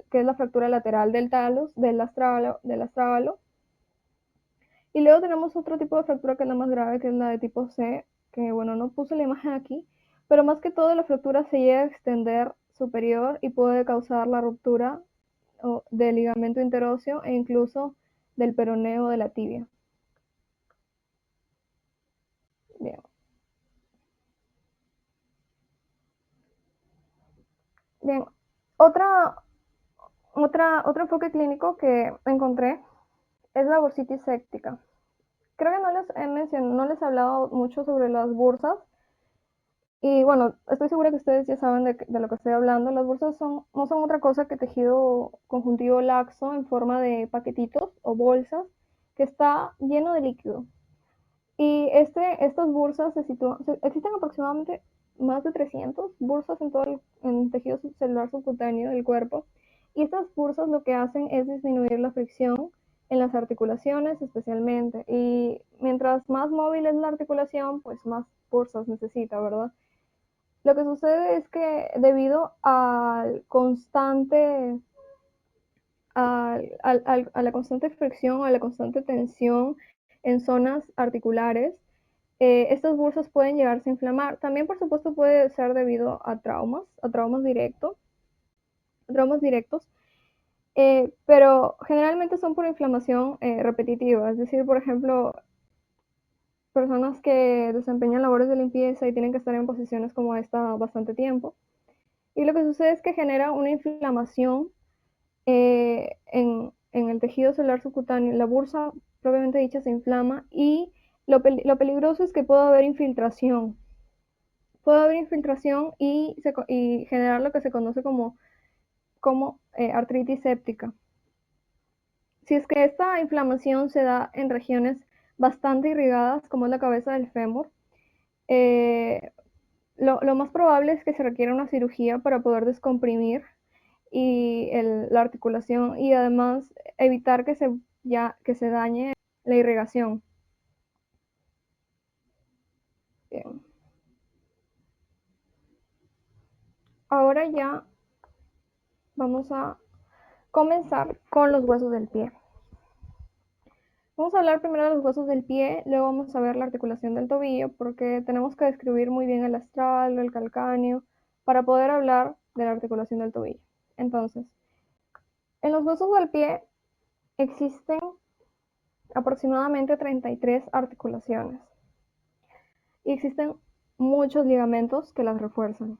[SPEAKER 1] que es la fractura lateral del talus, del astrágalo. Y luego tenemos otro tipo de fractura que es la más grave, que es la de tipo C, que bueno, no puse la imagen aquí, pero más que todo la fractura se llega a extender superior y puede causar la ruptura del ligamento interóseo e incluso del peroneo de la tibia. Bien. Bien. Otro enfoque clínico que encontré es la bursitis séptica. Creo que no les he mencionado, no les he hablado mucho sobre las bursas. Y bueno, estoy segura que ustedes ya saben de lo que estoy hablando. Las bursas no son otra cosa que tejido conjuntivo laxo en forma de paquetitos o bolsas que está lleno de líquido. Y estas bursas existen aproximadamente más de 300 bursas en todo el tejido celular subcutáneo del cuerpo. Y estas bursas lo que hacen es disminuir la fricción en las articulaciones especialmente. Y mientras más móvil es la articulación, pues más bursas necesita, ¿verdad? Lo que sucede es que debido a la constante fricción, a la constante tensión en zonas articulares, estas bursas pueden llegarse a inflamar. También, por supuesto, puede ser debido a traumas directos, pero generalmente son por inflamación repetitiva. Es decir, por ejemplo, personas que desempeñan labores de limpieza y tienen que estar en posiciones como esta bastante tiempo. Y lo que sucede es que genera una inflamación en el tejido celular subcutáneo. La bursa propiamente dicha se inflama y lo peligroso es que puede haber infiltración. Puede haber infiltración y generar lo que se conoce como artritis séptica. Si es que esta inflamación se da en regiones bastante irrigadas, como es la cabeza del fémur, eh, lo más probable es que se requiera una cirugía para poder descomprimir la articulación y además evitar que se dañe la irrigación. Bien. Ahora ya vamos a comenzar con los huesos del pie. Vamos a hablar primero de los huesos del pie, luego vamos a ver la articulación del tobillo, porque tenemos que describir muy bien el astral, el calcáneo, para poder hablar de la articulación del tobillo. Entonces, en los huesos del pie existen aproximadamente 33 articulaciones y existen muchos ligamentos que las refuerzan.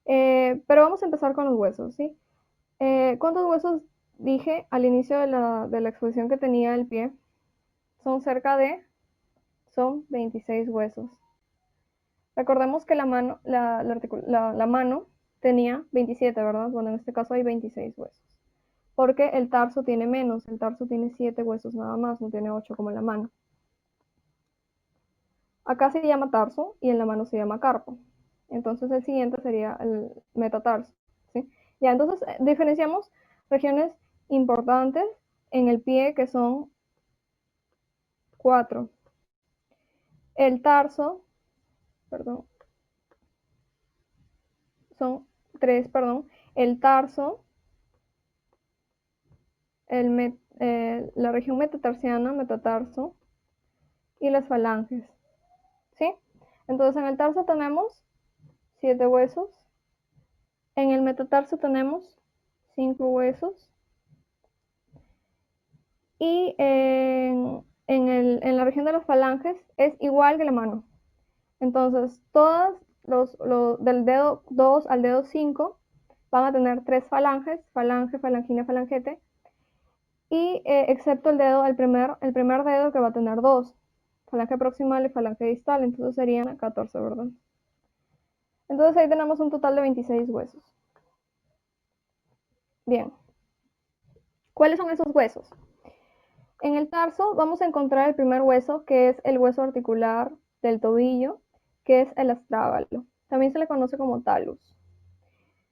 [SPEAKER 1] Pero vamos a empezar con los huesos, ¿sí? ¿Cuántos huesos dije al inicio de la exposición que tenía el pie? Son 26 huesos. Recordemos que la mano tenía 27, ¿verdad? Bueno, en este caso hay 26 huesos. Porque el tarso tiene menos, el tarso tiene 7 huesos nada más, no tiene 8 como en la mano. Acá se llama tarso y en la mano se llama carpo. Entonces el siguiente sería el metatarso, ¿sí? Ya, entonces diferenciamos regiones importantes en el pie que son 4. El tarso, perdón, son 3, perdón. El tarso, la región metatarsiana, metatarso, y las falanges, ¿sí? Entonces en el tarso tenemos 7 huesos, en el metatarso tenemos 5 huesos, y en la región de las falanges es igual que la mano. Entonces, todos del dedo 2 al dedo 5 van a tener 3 falanges, falange, falangina, falangete, y excepto el primer dedo que va a tener 2, falange proximal y falange distal, entonces serían 14, ¿verdad? Entonces ahí tenemos un total de 26 huesos. Bien, ¿cuáles son esos huesos? En el tarso vamos a encontrar el primer hueso, que es el hueso articular del tobillo, que es el astrágalo. También se le conoce como talus.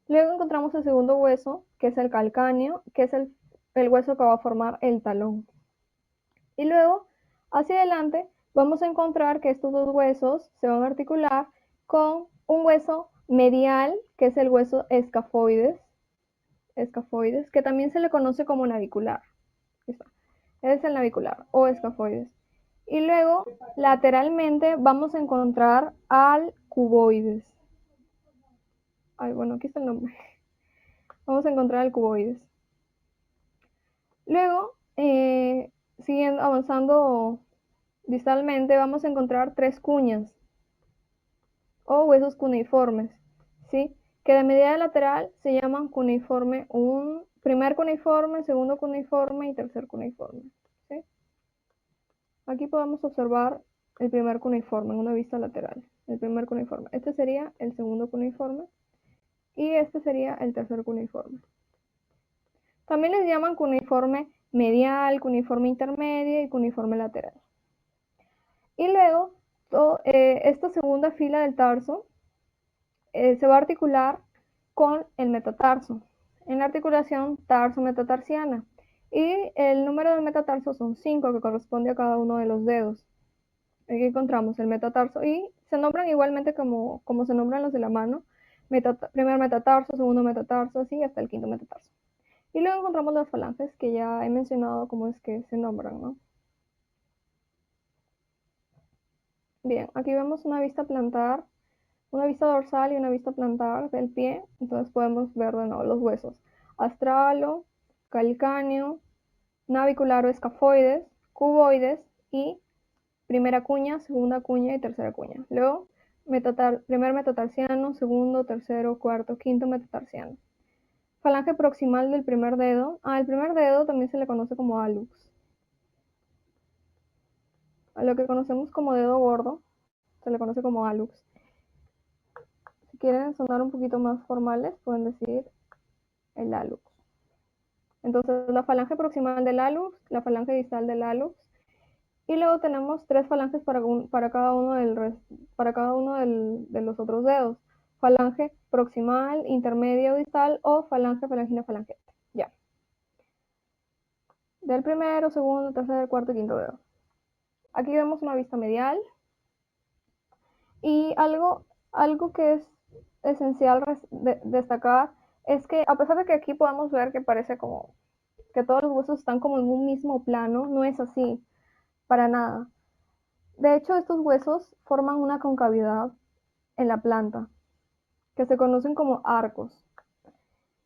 [SPEAKER 1] Luego encontramos el segundo hueso, que es el calcáneo, que es el hueso que va a formar el talón. Y luego, hacia adelante, vamos a encontrar que estos dos huesos se van a articular con un hueso medial, que es el hueso escafoides, que también se le conoce como navicular. Es el navicular o escafoides. Y luego, lateralmente, vamos a encontrar al cuboides. Ay, bueno, aquí está el nombre. Vamos a encontrar al cuboides. Luego, siguiendo avanzando distalmente, vamos a encontrar tres cuñas o huesos cuneiformes, ¿sí? Que de medida lateral se llaman cuneiforme, un primer cuneiforme, segundo cuneiforme y tercer cuneiforme, ¿sí? Aquí podemos observar el primer cuneiforme en una vista lateral, el primer cuneiforme. Este sería el segundo cuneiforme y este sería el tercer cuneiforme. También les llaman cuneiforme medial, cuneiforme intermedio y cuneiforme lateral. Y luego, esta segunda fila del tarso se va a articular con el metatarso, en la articulación tarso-metatarsiana. Y el número del metatarso son 5, que corresponde a cada uno de los dedos. Aquí encontramos el metatarso y se nombran igualmente como se nombran los de la mano. Primer metatarso, segundo metatarso, así hasta el quinto metatarso. Y luego encontramos las falanges, que ya he mencionado cómo es que se nombran, ¿no? Bien, aquí vemos una vista plantar, una vista dorsal y una vista plantar del pie. Entonces podemos ver de nuevo los huesos: astralo, calcáneo, navicular o escafoides, cuboides y primera cuña, segunda cuña y tercera cuña. Luego, primer metatarsiano, segundo, tercero, cuarto, quinto metatarsiano. Falange proximal del primer dedo. El primer dedo también se le conoce como hallux. A lo que conocemos como dedo gordo se le conoce como hallux. Si quieren sonar un poquito más formales, pueden decir el hallux. Entonces, la falange proximal del hallux, la falange distal del hallux, y luego tenemos tres falanges para cada uno de los otros dedos: falange proximal, intermedia o distal, o falange, falangina, falangete. Ya. Del primero, segundo, tercer, cuarto y quinto dedo. Aquí vemos una vista medial. Y algo que es esencial destacar es que, a pesar de que aquí podemos ver que parece como que todos los huesos están como en un mismo plano, no es así, para nada. De hecho, estos huesos forman una concavidad en la planta, que se conocen como arcos.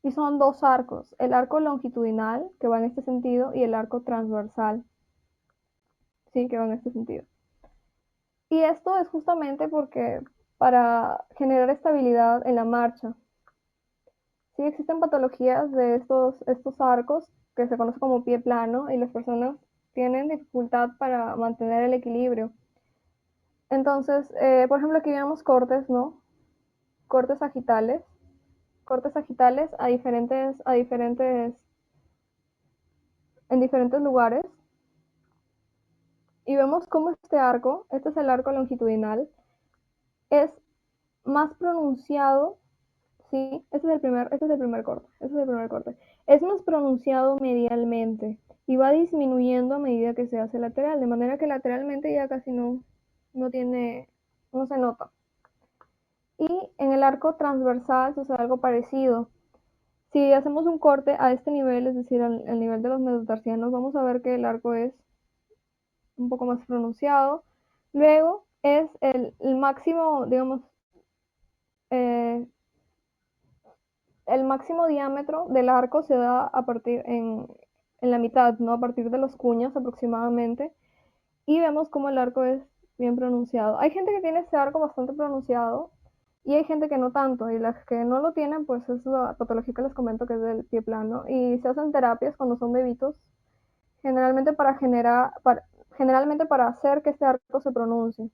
[SPEAKER 1] Y son dos arcos: el arco longitudinal, que va en este sentido, y el arco transversal, sí, que va en este sentido. Y esto es justamente porque para generar estabilidad en la marcha. Sí, existen patologías de estos arcos que se conoce como pie plano, y las personas tienen dificultad para mantener el equilibrio. Entonces, por ejemplo, aquí vemos cortes, ¿no? Cortes sagitales en diferentes lugares. Y vemos cómo este es el arco longitudinal, es más pronunciado, ¿sí? Este es el primer corte. Es más pronunciado medialmente y va disminuyendo a medida que se hace lateral, de manera que lateralmente ya casi no se nota. Y en el arco transversal sucede algo parecido. Si hacemos un corte a este nivel, es decir, al nivel de los metatarsianos, vamos a ver que el arco es un poco más pronunciado. Luego es el máximo, digamos, eh, el máximo diámetro del arco se da a partir en la mitad, ¿no? A partir de los cuñas aproximadamente. Y vemos cómo el arco es bien pronunciado. Hay gente que tiene este arco bastante pronunciado y hay gente que no tanto. Y las que no lo tienen, pues es la patología que les comento, que es del pie plano. Y se hacen terapias cuando son bebitos, generalmente generalmente para hacer que este arco se pronuncie.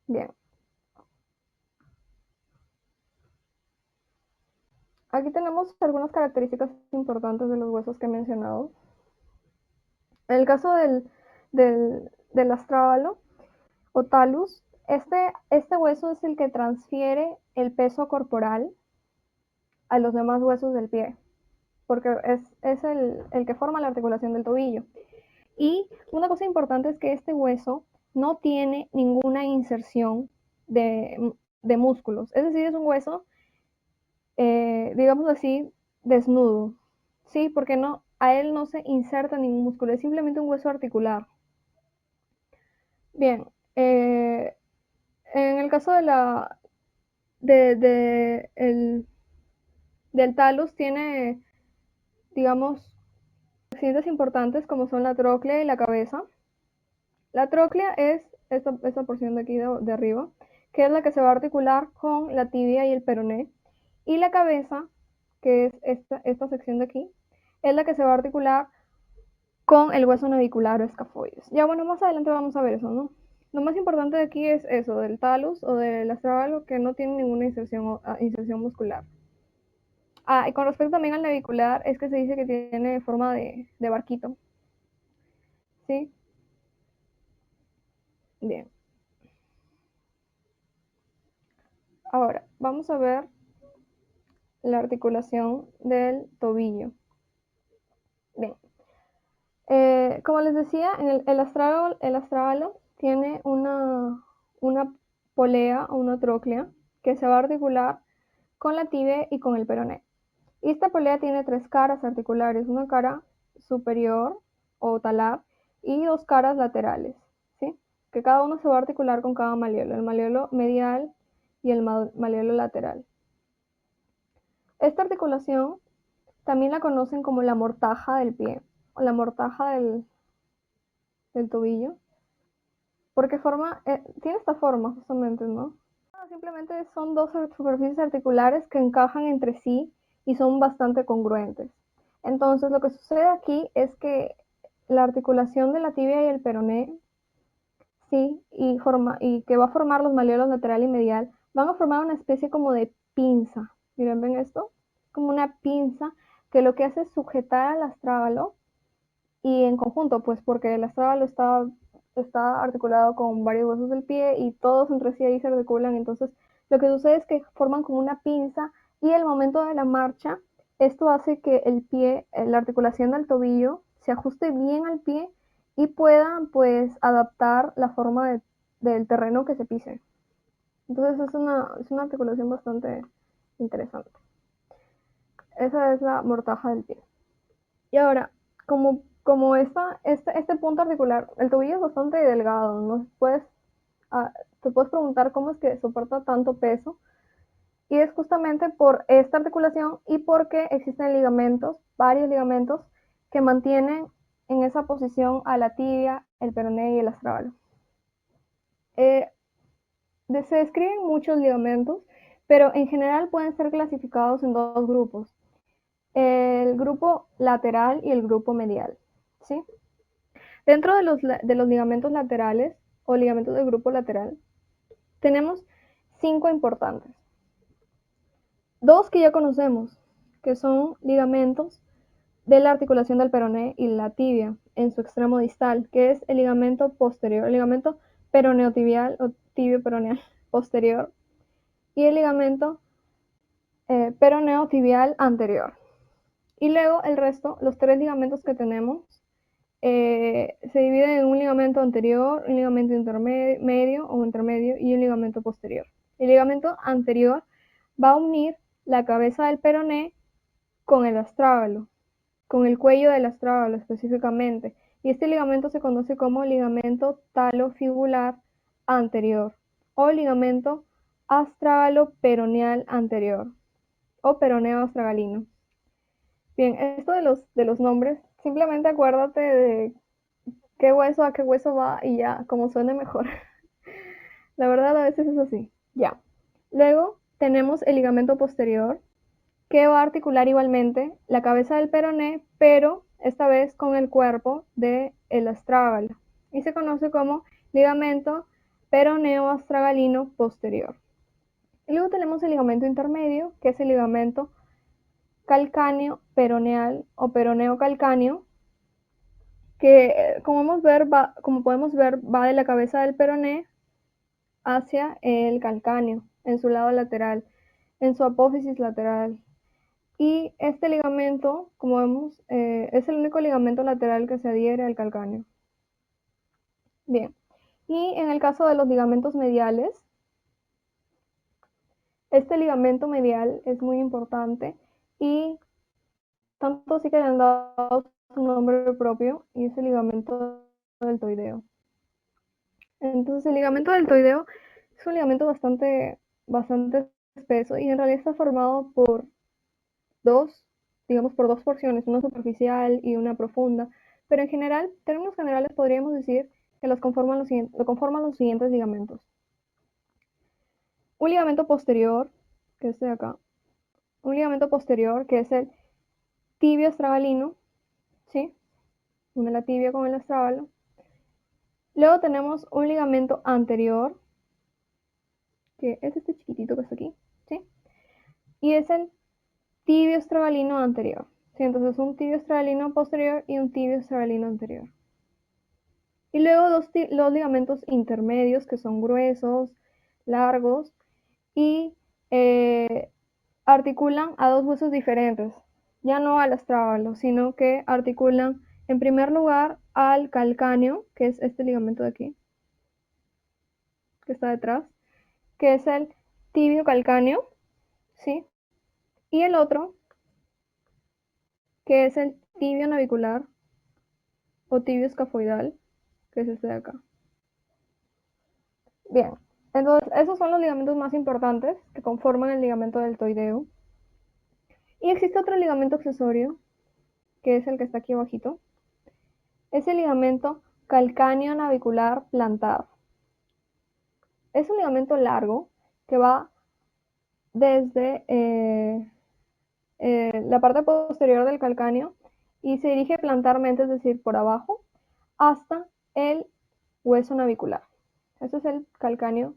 [SPEAKER 1] Bien. Aquí tenemos algunas características importantes de los huesos que he mencionado. En el caso del astrábalo o talus, este hueso es el que transfiere el peso corporal a los demás huesos del pie, porque es el que forma la articulación del tobillo. Y una cosa importante es que este hueso no tiene ninguna inserción de músculos, es decir, es un hueso, digamos así, desnudo, ¿sí? Porque a él no se inserta ningún músculo, es simplemente un hueso articular. Bien, en el caso de del talus tiene, digamos, accidentes importantes como son la tróclea y la cabeza. La tróclea es esta porción de aquí de arriba, que es la que se va a articular con la tibia y el peroné. Y la cabeza, que es esta sección de aquí, es la que se va a articular con el hueso navicular o escafoides. Ya bueno, más adelante vamos a ver eso, ¿no? Lo más importante de aquí es eso, del talus o del astrágalo, que no tiene ninguna inserción muscular. Ah, y con respecto también al navicular, es que se dice que tiene forma de barquito, ¿sí? Bien. Ahora, vamos a ver la articulación del tobillo. Bien. Como les decía, el astrágalo tiene una polea o una tróclea que se va a articular con la tibia y con el peroné. Y esta polea tiene tres caras articulares, una cara superior o talar y dos caras laterales, ¿sí? Que cada uno se va a articular con cada maleolo, el maleolo medial y el maleolo lateral. Esta articulación también la conocen como la mortaja del pie o la mortaja del tobillo, porque tiene esta forma justamente, ¿no? Simplemente son dos superficies articulares que encajan entre sí y son bastante congruentes. Entonces, lo que sucede aquí es que la articulación de la tibia y el peroné, sí, y que va a formar los maleolos lateral y medial, van a formar una especie como de pinza. Miren, ¿ven esto? Como una pinza que lo que hace es sujetar al astrágalo y en conjunto, pues porque el astrágalo está articulado con varios huesos del pie y todos entre sí ahí se articulan, entonces lo que sucede es que forman como una pinza y el momento de la marcha, esto hace que el pie, la articulación del tobillo se ajuste bien al pie y pueda pues adaptar la forma del terreno que se pise. Entonces es una articulación bastante interesante. Esa es la mortaja del pie. Y ahora, como este punto articular, el tobillo es bastante delgado, ¿no? Te puedes preguntar cómo es que soporta tanto peso. Y es justamente por esta articulación y porque existen ligamentos, varios ligamentos, que mantienen en esa posición a la tibia, el peroné y el astrágalo. Se describen muchos ligamentos, pero en general pueden ser clasificados en dos grupos, el grupo lateral y el grupo medial, ¿sí? Dentro de los ligamentos laterales o ligamentos del grupo lateral, tenemos 5 importantes. Dos que ya conocemos, que son ligamentos de la articulación del peroné y la tibia en su extremo distal, que es el ligamento posterior, el ligamento peroneotibial o tibio peroneal posterior y el ligamento peroneotibial anterior. Y luego el resto, los tres ligamentos que tenemos, se dividen en un ligamento anterior, un ligamento intermedio o intermedio y un ligamento posterior. El ligamento anterior va a unir la cabeza del peroné con el astrágalo, con el cuello del astrágalo específicamente. Y este ligamento se conoce como ligamento talofibular anterior o ligamento astrágalo peroneal anterior o peroneo astragalino. Bien, esto de los nombres, simplemente acuérdate de qué hueso a qué hueso va y ya, como suene mejor. La verdad a veces es así. Ya. Luego tenemos el ligamento posterior, que va a articular igualmente la cabeza del peroné, pero esta vez con el cuerpo del astrágalo. Y se conoce como ligamento peroneo astragalino posterior. Y luego tenemos el ligamento intermedio, que es el ligamento calcáneo peroneal o peroneo calcáneo, que como podemos ver va de la cabeza del peroné hacia el calcáneo en su lado lateral, en su apófisis lateral. Y este ligamento, como vemos, es el único ligamento lateral que se adhiere al calcáneo. Bien, y en el caso de los ligamentos mediales, este ligamento medial es muy importante y tanto sí que le han dado su nombre propio y es el ligamento deltoideo. Entonces el ligamento deltoideo es un ligamento bastante espeso y en realidad está formado por dos, digamos por dos porciones, una superficial y una profunda, pero en general, en términos generales podríamos decir que lo conforman los siguientes ligamentos. Un ligamento posterior, que es este de acá, un ligamento posterior que es el tibio estragalino, ¿sí? Une la tibia con el estrábalo. Luego tenemos un ligamento anterior, que es este chiquitito que está aquí, ¿sí? Y es el tibio estragalino anterior. ¿Sí? Entonces un tibio estragalino posterior y un tibio estragalino anterior. Y luego dos ligamentos intermedios que son gruesos, largos y articulan a dos huesos diferentes, ya no al astrábalo, sino que articulan en primer lugar al calcáneo, que es este ligamento de aquí, que está detrás, que es el tibio calcáneo, ¿sí? Y el otro, que es el tibio navicular o tibio escafoidal, que es este de acá. Bien, entonces esos son los ligamentos más importantes que conforman el ligamento deltoideo. Y existe otro ligamento accesorio, que es el que está aquí abajito. Es el ligamento calcáneo navicular plantar. Es un ligamento largo que va desde la parte posterior del calcáneo y se dirige plantarmente, es decir, por abajo, hasta el hueso navicular. Este es el calcáneo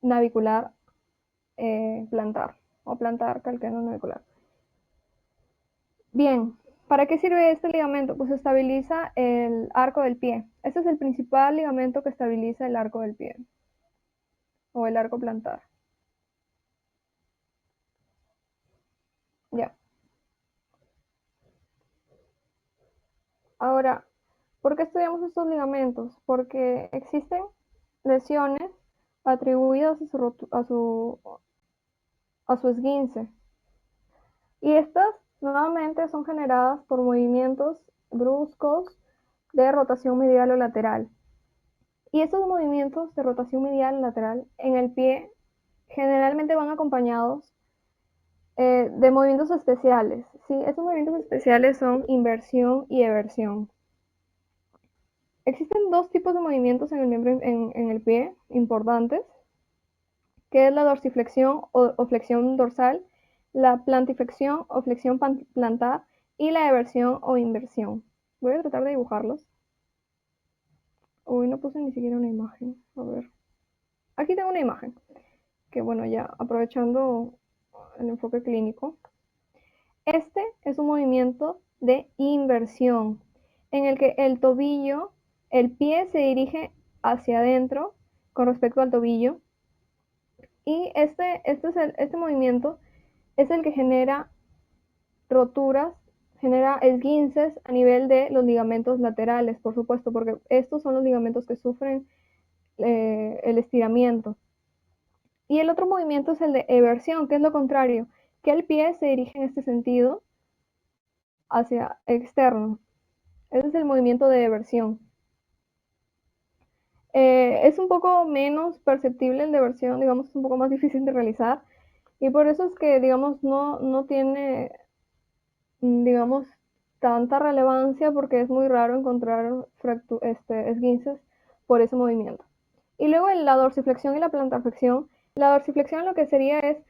[SPEAKER 1] navicular plantar o plantar calcáneo navicular. Bien, ¿para qué sirve este ligamento? Pues estabiliza el arco del pie. Este es el principal ligamento que estabiliza el arco del pie o el arco plantar. Ya. Ahora, ¿por qué estudiamos estos ligamentos? Porque existen lesiones atribuidas a su esguince. Y estas nuevamente son generadas por movimientos bruscos de rotación medial o lateral. Y esos movimientos de rotación medial o lateral en el pie generalmente van acompañados de movimientos especiales. ¿Sí? Esos movimientos especiales son inversión y eversión. Existen dos tipos de movimientos en el miembro en el pie importantes, que es la dorsiflexión o flexión dorsal, la plantiflexión o flexión plantar y la eversión o inversión. Voy a tratar de dibujarlos. Uy, no puse ni siquiera una imagen. A ver. Aquí tengo una imagen, que bueno, ya aprovechando el enfoque clínico. Este es un movimiento de inversión, en el que el tobillo, el pie se dirige hacia adentro con respecto al tobillo. Y este movimiento es el que genera roturas, genera esguinces a nivel de los ligamentos laterales, por supuesto, porque estos son los ligamentos que sufren el estiramiento. Y el otro movimiento es el de eversión, que es lo contrario, que el pie se dirige en este sentido hacia externo. Ese es el movimiento de eversión. Es un poco menos perceptible el de eversión, digamos, es un poco más difícil de realizar. Y por eso es que, digamos, no tiene, digamos, tanta relevancia porque es muy raro encontrar esguinces por ese movimiento. Y luego en la dorsiflexión y la plantarflexión, la dorsiflexión lo que sería es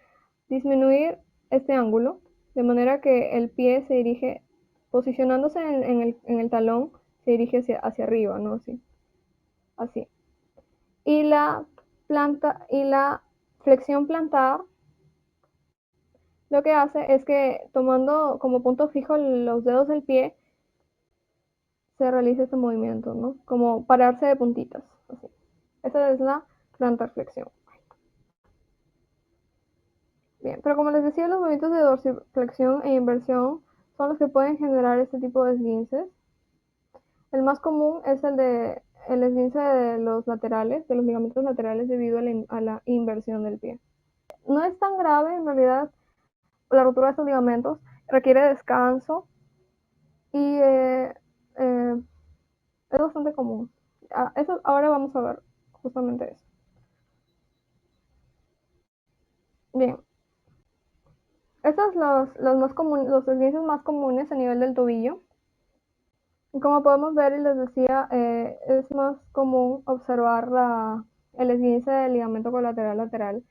[SPEAKER 1] disminuir este ángulo, de manera que el pie se dirige, posicionándose en el talón, se dirige hacia arriba, ¿no? Así. Así. Y la flexión plantar lo que hace es que tomando como punto fijo los dedos del pie, se realiza este movimiento, ¿no? Como pararse de puntitas, así. Esa es la plantarflexión. Bien, pero como les decía, los movimientos de dorsiflexión e inversión son los que pueden generar este tipo de esguinces. El más común es el esguince de los laterales, de los ligamentos laterales debido a la inversión del pie. No es tan grave, en realidad, la rotura de estos ligamentos requiere descanso y es bastante común. Eso ahora vamos a ver justamente eso. Bien, estos son los esguinces más comunes a nivel del tobillo. Y como podemos ver, y les decía, es más común observar el esguince del ligamento colateral lateral.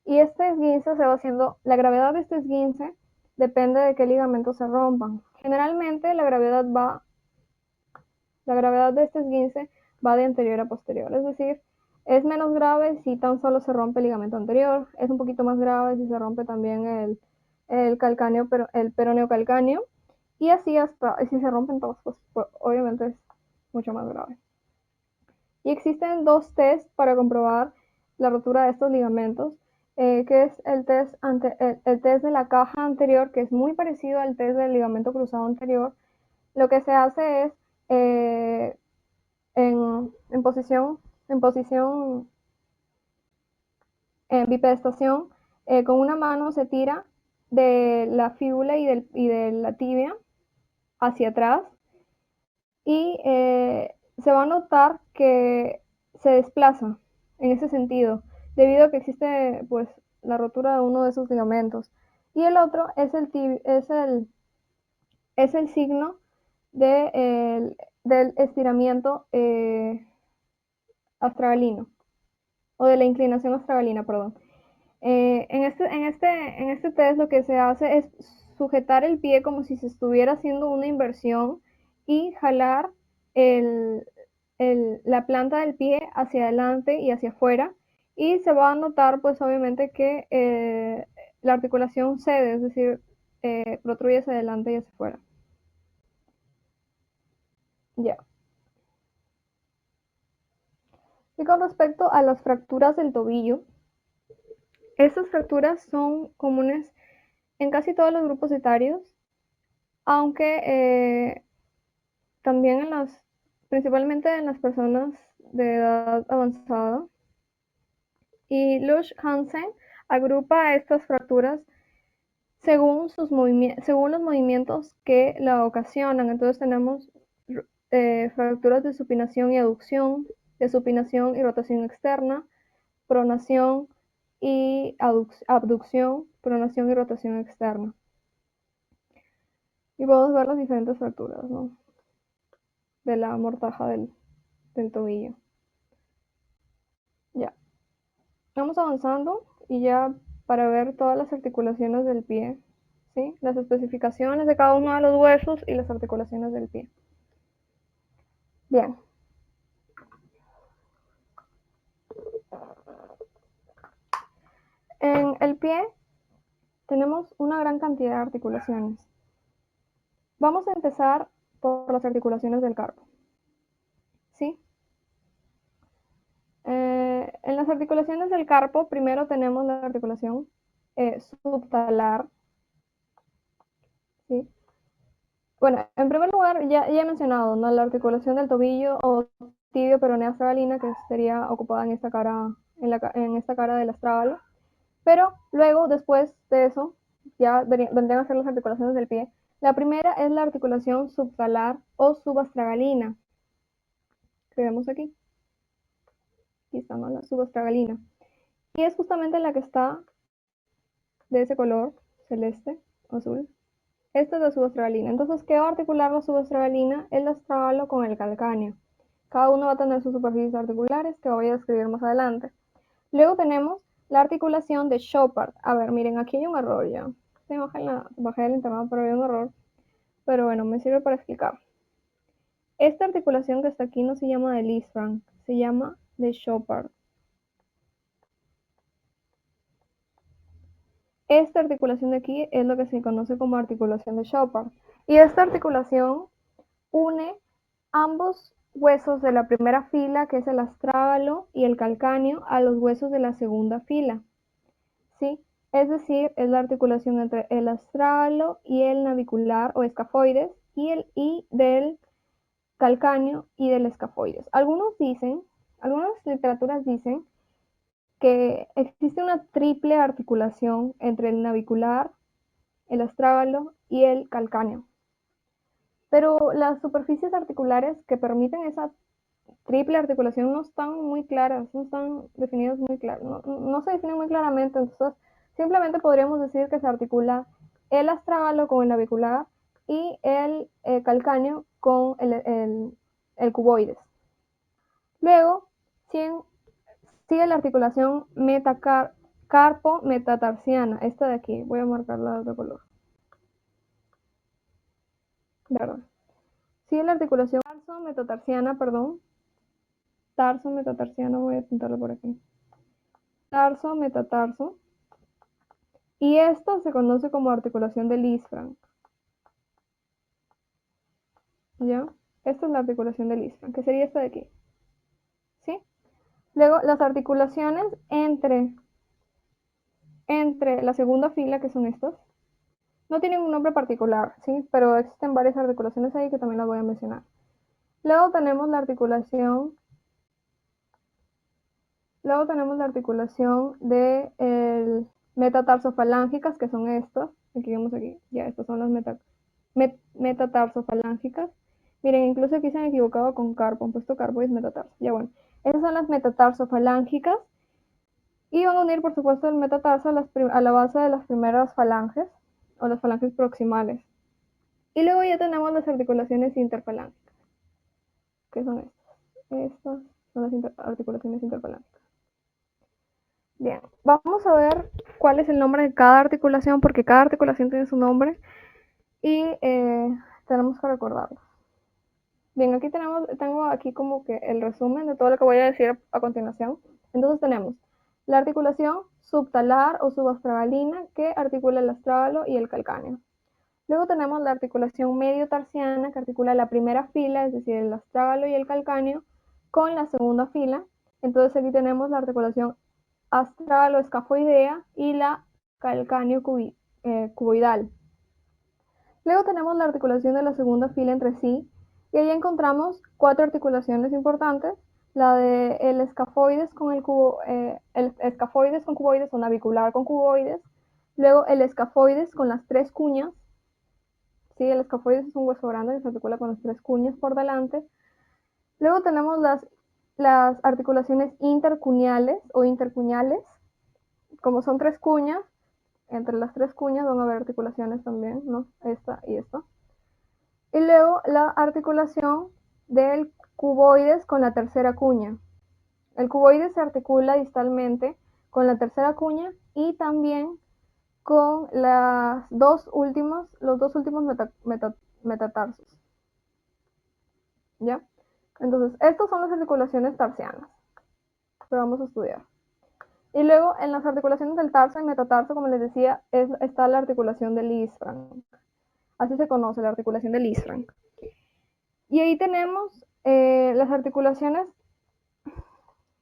[SPEAKER 1] Y este esguince se va haciendo, la gravedad de este esguince depende de qué ligamentos se rompan. Generalmente la gravedad de este esguince va de anterior a posterior, es decir, es menos grave si tan solo se rompe el ligamento anterior, es un poquito más grave si se rompe también el calcáneo, el peroneo calcáneo, y así hasta si se rompen todos, pues obviamente es mucho más grave. Y existen dos tests para comprobar la rotura de estos ligamentos, que es el test de la caja anterior, que es muy parecido al test del ligamento cruzado anterior. Lo que se hace es eh, en posición, en bipedestación, con una mano se tira de la fíbula y de la tibia hacia atrás y se va a notar que se desplaza en ese sentido, debido a que existe pues la rotura de uno de esos ligamentos. Y el otro es el signo del estiramiento astragalino, o de la inclinación astragalina, perdón. En este test lo que se hace es sujetar el pie como si se estuviera haciendo una inversión y jalar el, la planta del pie hacia adelante y hacia afuera, y se va a notar pues obviamente que la articulación cede, es decir, protruye hacia adelante y hacia afuera. Ya. Y con respecto a las fracturas del tobillo, estas fracturas son comunes en casi todos los grupos etarios, aunque también principalmente en las personas de edad avanzada. Y Lush Hansen agrupa estas fracturas según los movimientos que la ocasionan. Entonces tenemos fracturas de supinación y aducción, de supinación y rotación externa, pronación y abducción, pronación y rotación externa. Y podemos ver las diferentes fracturas, ¿no?, de la mortaja del tobillo. Ya. Vamos avanzando y ya para ver todas las articulaciones del pie, ¿sí? Las especificaciones de cada uno de los huesos y las articulaciones del pie. Bien. En el pie tenemos una gran cantidad de articulaciones. Vamos a empezar por las articulaciones del carpo, ¿sí? En las articulaciones del carpo, primero tenemos la articulación subtalar, ¿sí? Bueno, en primer lugar, ya he mencionado, ¿no?, la articulación del tobillo o tibio peronea astragalina, que sería ocupada en esta cara, en esta cara del astrágalo. Pero luego, después de eso, ya vendrían a ser las articulaciones del pie. La primera es la articulación subtalar o subastragalina, que vemos aquí. Aquí está, ¿no?, la subastragalina. Y es justamente la que está de ese color celeste, azul. Esta es la subastragalina. Entonces, ¿qué va a articular la subastragalina? El astrágalo con el calcáneo. Cada uno va a tener sus superficies articulares que voy a describir más adelante. Luego tenemos la articulación de Chopard. A ver, miren, aquí hay un error ya. Sí, bajé el internet, pero hay un error. Pero bueno, me sirve para explicar. Esta articulación que está aquí no se llama de Lisfranc, se llama de Chopard. Esta articulación de aquí es lo que se conoce como articulación de Chopard. Y esta articulación une ambos huesos de la primera fila, que es el astrágalo y el calcáneo, a los huesos de la segunda fila, ¿sí? Es decir, es la articulación entre el astrágalo y el navicular o escafoides y del calcáneo y del escafoides. Algunas literaturas dicen que existe una triple articulación entre el navicular, el astrágalo y el calcáneo. Pero las superficies articulares que permiten esa triple articulación no están muy claras, no están definidas muy claras, no se definen muy claramente, entonces simplemente podríamos decir que se articula el astrágalo con el navicular y el calcáneo con el cuboides. Luego sigue la articulación carpo-metatarsiana, esta de aquí, voy a marcarla de color. ¿Verdad? Sigue la articulación tarso-metatarsiana, tarso-metatarsiana, voy a pintarlo por aquí. Tarso-metatarso. Y esto se conoce como articulación de Lisfranc. ¿Ya? Esta es la articulación de Lisfranc, que sería esta de aquí. ¿Sí? Luego, las articulaciones entre la segunda fila, que son estas, no tienen un nombre particular, ¿sí? Pero existen varias articulaciones ahí que también las voy a mencionar. Luego tenemos la articulación de metatarsofalángicas, que son estas. Aquí vemos aquí, ya, estas son las metatarsofalángicas. Miren, incluso aquí se han equivocado con carpo, han puesto carpo y es metatarso. Ya bueno, esas son las metatarsofalángicas. Y van a unir, por supuesto, el metatarso a la base de las primeras falanges, o las falanges proximales. Y luego ya tenemos las articulaciones interfalángicas, que son estas. Estas son las articulaciones interfalángicas. Bien, vamos a ver cuál es el nombre de cada articulación, porque cada articulación tiene su nombre y tenemos que recordarlo. Bien, aquí tengo aquí como que el resumen de todo lo que voy a decir a continuación. Entonces tenemos la articulación subtalar o subastragalina, que articula el astrágalo y el calcáneo. Luego tenemos la articulación mediotarsiana, que articula la primera fila, es decir, el astrágalo y el calcáneo, con la segunda fila. Entonces aquí tenemos la articulación astragalo-escafoidea y la calcáneo cuboidal. Luego tenemos la articulación de la segunda fila entre sí, y ahí encontramos 4 articulaciones importantes: la de el escafoides con el escafoides con cuboides o navicular con cuboides, luego el escafoides con las 3 cuñas, ¿sí? El escafoides es un hueso grande que se articula con las 3 cuñas por delante. Luego tenemos las articulaciones intercuñales o intercuñales, como son 3 cuñas, entre las 3 cuñas van a haber articulaciones también, ¿no? Esta y esta. Y luego la articulación del cuboides con la tercera cuña. El cuboides se articula distalmente con la tercera cuña y también con los dos últimos metatarsos. ¿Ya? Entonces, estas son las articulaciones tarsianas que vamos a estudiar. Y luego, en las articulaciones del tarso y metatarso, como les decía, está la articulación de Lisfranc. Así se conoce, la articulación de Lisfranc. Y ahí tenemos las articulaciones,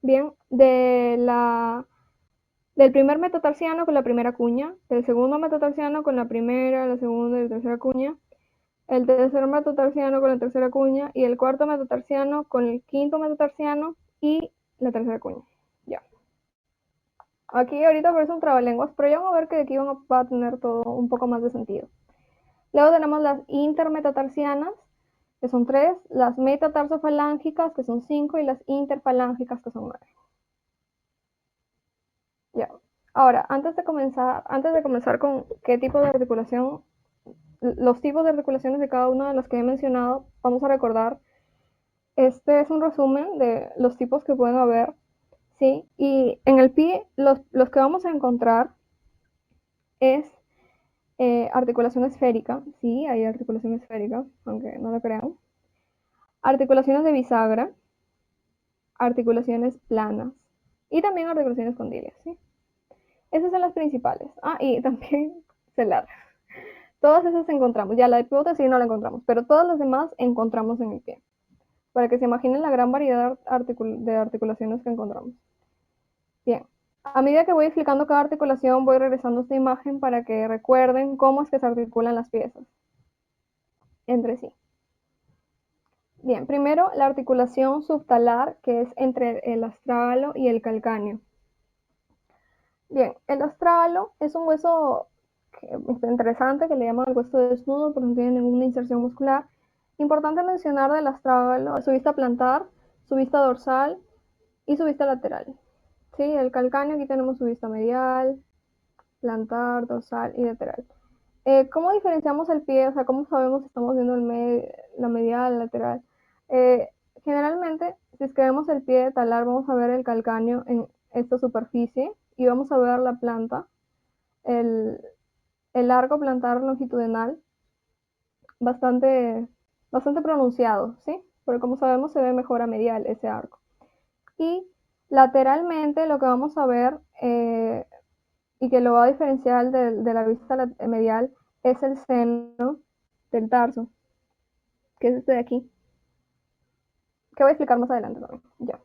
[SPEAKER 1] bien, del primer metatarsiano con la primera cuña, del segundo metatarsiano con la primera, la segunda y la tercera cuña, el tercer metatarsiano con la tercera cuña y el cuarto metatarsiano con el quinto metatarsiano y la tercera cuña. Ya. Aquí ahorita parece un trabalenguas, pero ya vamos a ver que de aquí va a tener todo un poco más de sentido. Luego tenemos las intermetatarsianas, que son 3, las metatarsofalángicas, que son 5, y las interfalángicas, que son 9. Ya. Ahora, antes de comenzar con qué tipo de articulación, los tipos de articulaciones de cada una de las que he mencionado, vamos a recordar, este es un resumen de los tipos que pueden haber, ¿sí? Y en el pie, los que vamos a encontrar es articulación esférica, sí, hay articulación esférica, aunque no lo crean. Articulaciones de bisagra, articulaciones planas y también articulaciones condiles, ¿sí? Esas son las principales. Ah, y también celar. Todas esas encontramos. Ya la de pivote sí no la encontramos, pero todas las demás encontramos en el pie. Para que se imaginen la gran variedad de articulaciones que encontramos. Bien. A medida que voy explicando cada articulación, voy regresando a esta imagen para que recuerden cómo es que se articulan las piezas entre sí. Bien, primero la articulación subtalar, que es entre el astrágalo y el calcáneo. Bien, el astrágalo es un hueso interesante que le llaman el hueso desnudo porque no tiene ninguna inserción muscular. Importante mencionar del astrágalo, su vista plantar, su vista dorsal y su vista lateral. ¿Sí? El calcáneo, aquí tenemos su vista medial, plantar, dorsal y lateral. ¿Cómo diferenciamos el pie? O sea, ¿cómo sabemos si estamos viendo la medial, el lateral? Generalmente, si es que vemos el pie de talar, vamos a ver el calcáneo en esta superficie y vamos a ver la planta, el, el arco plantar longitudinal bastante, bastante pronunciado, ¿sí? Porque como sabemos se ve mejor a medial ese arco. Y lateralmente lo que vamos a ver y que lo va a diferenciar de la vista medial es el seno del tarso, que es este de aquí, que voy a explicar más adelante también. Ya.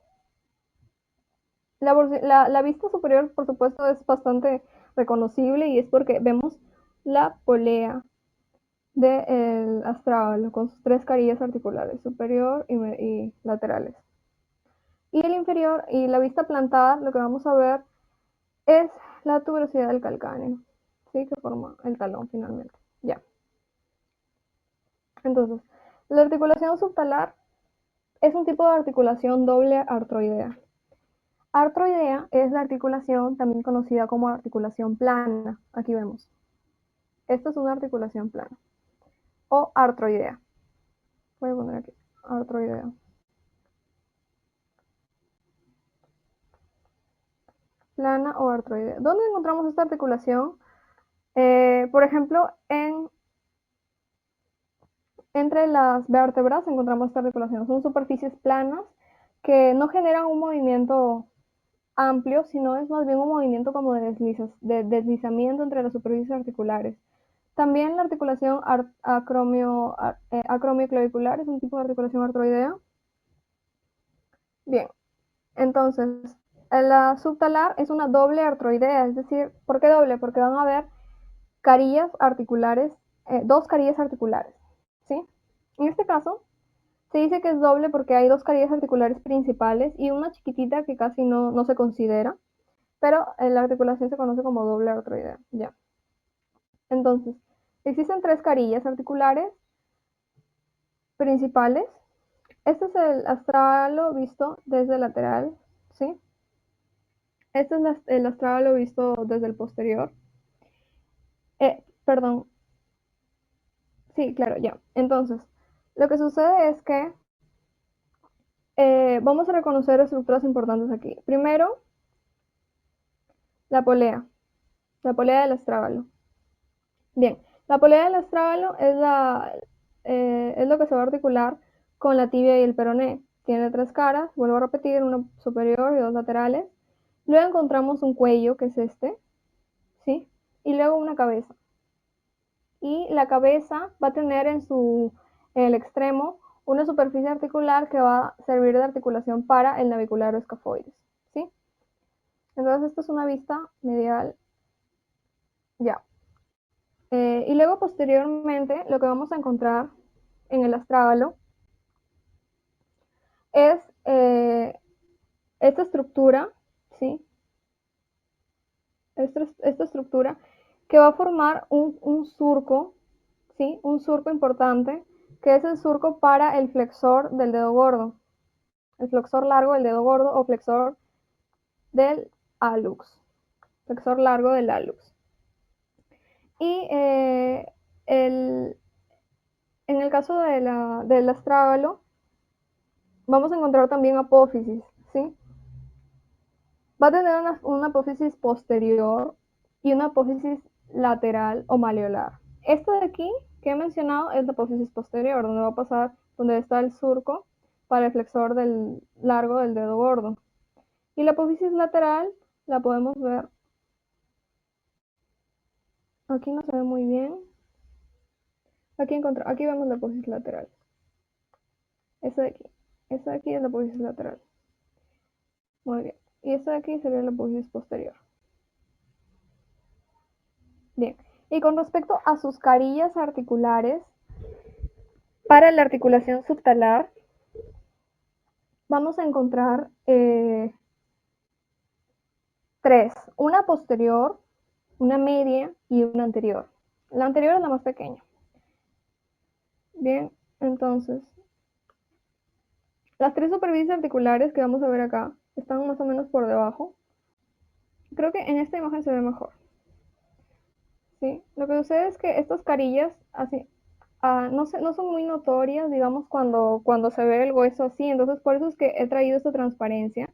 [SPEAKER 1] La vista superior, por supuesto, es bastante reconocible y es porque vemos la polea del astrágalo con sus tres carillas articulares, superior y laterales. Y el inferior y la vista plantar, lo que vamos a ver es la tuberosidad del calcáneo, ¿sí? Que forma el talón finalmente. Ya. Entonces, la articulación subtalar es un tipo de articulación doble artroidea. Artroidea es la articulación también conocida como articulación plana. Aquí vemos. Esta es una articulación plana. O artroidea. Voy a poner aquí. Artroidea. Plana o artroidea. ¿Dónde encontramos esta articulación? Por ejemplo, entre las vértebras encontramos esta articulación. Son superficies planas que no generan un movimiento amplio, sino es más bien un movimiento como de deslizamiento entre las superficies articulares. También la articulación acromioclavicular es un tipo de articulación artroidea. Bien, entonces la subtalar es una doble artroidea, es decir, ¿por qué doble? Porque van a haber carillas articulares, dos carillas articulares, ¿sí? En este caso, se dice que es doble porque hay dos carillas articulares principales y una chiquitita que casi no se considera, pero la articulación se conoce como doble artroidea, ya. Entonces, existen tres carillas articulares principales. Este es el astrágalo visto desde el lateral, ¿sí? Este es el astrágalo visto desde el posterior. Perdón, sí, claro, ya. Entonces, lo que sucede es que vamos a reconocer estructuras importantes aquí. Primero, la polea del astrágalo. Bien, la polea del astrágalo es lo que se va a articular con la tibia y el peroné. Tiene tres caras, vuelvo a repetir, una superior y dos laterales. Luego encontramos un cuello, que es este, ¿sí? Y luego una cabeza. Y la cabeza va a tener en el extremo una superficie articular que va a servir de articulación para el navicular o escafoides, ¿sí? Entonces, esta es una vista medial, ya. Y luego, posteriormente, lo que vamos a encontrar en el astrágalo es esta estructura, ¿sí? Esta estructura que va a formar un surco, ¿sí? Un surco importante, que es el surco para el flexor del dedo gordo, el flexor largo del dedo gordo o flexor del hallux, flexor largo del hallux. Y en el caso del astrágalo, vamos a encontrar también apófisis, ¿sí? Va a tener una apófisis posterior y una apófisis lateral o malleolar. Esta de aquí que he mencionado es la apófisis posterior, donde va a pasar, donde está el surco para el flexor del largo del dedo gordo. Y la apófisis lateral la podemos ver. Aquí no se ve muy bien. Aquí vemos la apófisis lateral. Esta de aquí. Esta de aquí es la apófisis lateral. Muy bien. Y esta de aquí sería la apófisis posterior. Bien. Y con respecto a sus carillas articulares, para la articulación subtalar, vamos a encontrar tres. Una posterior, una media y una anterior. La anterior es la más pequeña. Bien, entonces, Las tres superficies articulares que vamos a ver acá están más o menos por debajo. Creo que en esta imagen se ve mejor. ¿Sí? Lo que sucede es que estas carillas así, no son muy notorias, digamos, cuando se ve el hueso así. Entonces, por eso es que he traído esta transparencia,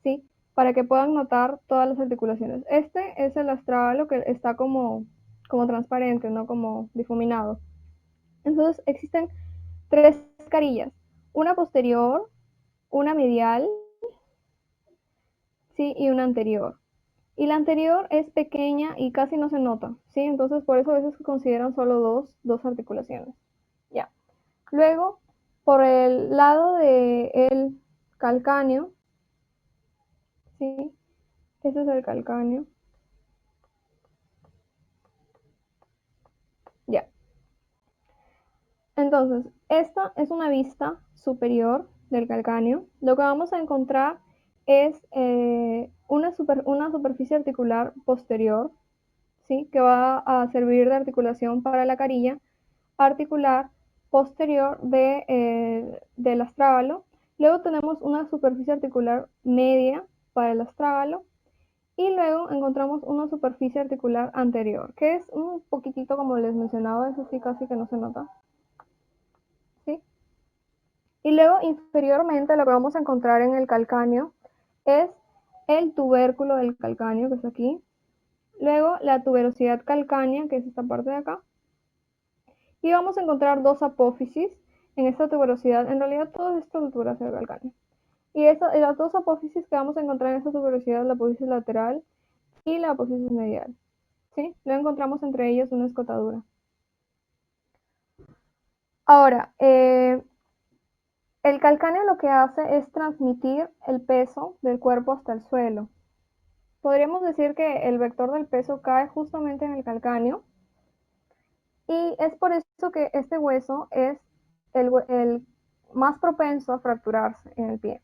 [SPEAKER 1] ¿sí? Para que puedan notar todas las articulaciones. Este es el astralo que está como transparente, no como difuminado. Entonces, existen tres carillas, una posterior, una medial, ¿sí? Y una anterior. Y la anterior es pequeña y casi no se nota, ¿sí? Entonces, por eso a veces se consideran solo dos articulaciones. Ya. Luego, por el lado del calcáneo, ¿sí? Este es el calcáneo. Ya. Entonces, esta es una vista superior del calcáneo. Lo que vamos a encontrar es una superficie articular posterior, ¿sí? Que va a servir de articulación para la carilla articular posterior del astrágalo. Luego tenemos una superficie articular media para el astrágalo y luego encontramos una superficie articular anterior, que es un poquitito como les mencionaba, eso sí casi que no se nota, ¿sí? Y luego inferiormente lo que vamos a encontrar en el calcáneo es el tubérculo del calcáneo, que es aquí. Luego la tuberosidad calcánea, que es esta parte de acá. Y vamos a encontrar dos apófisis en esta tuberosidad. En realidad todo esto es tuberosidad calcánea. Y las dos apófisis que vamos a encontrar en esta tuberosidad, la apófisis lateral y la apófisis medial. ¿Sí? Luego encontramos entre ellos una escotadura. Ahora, el calcáneo lo que hace es transmitir el peso del cuerpo hasta el suelo. Podríamos decir que el vector del peso cae justamente en el calcáneo y es por eso que este hueso es el más propenso a fracturarse en el pie.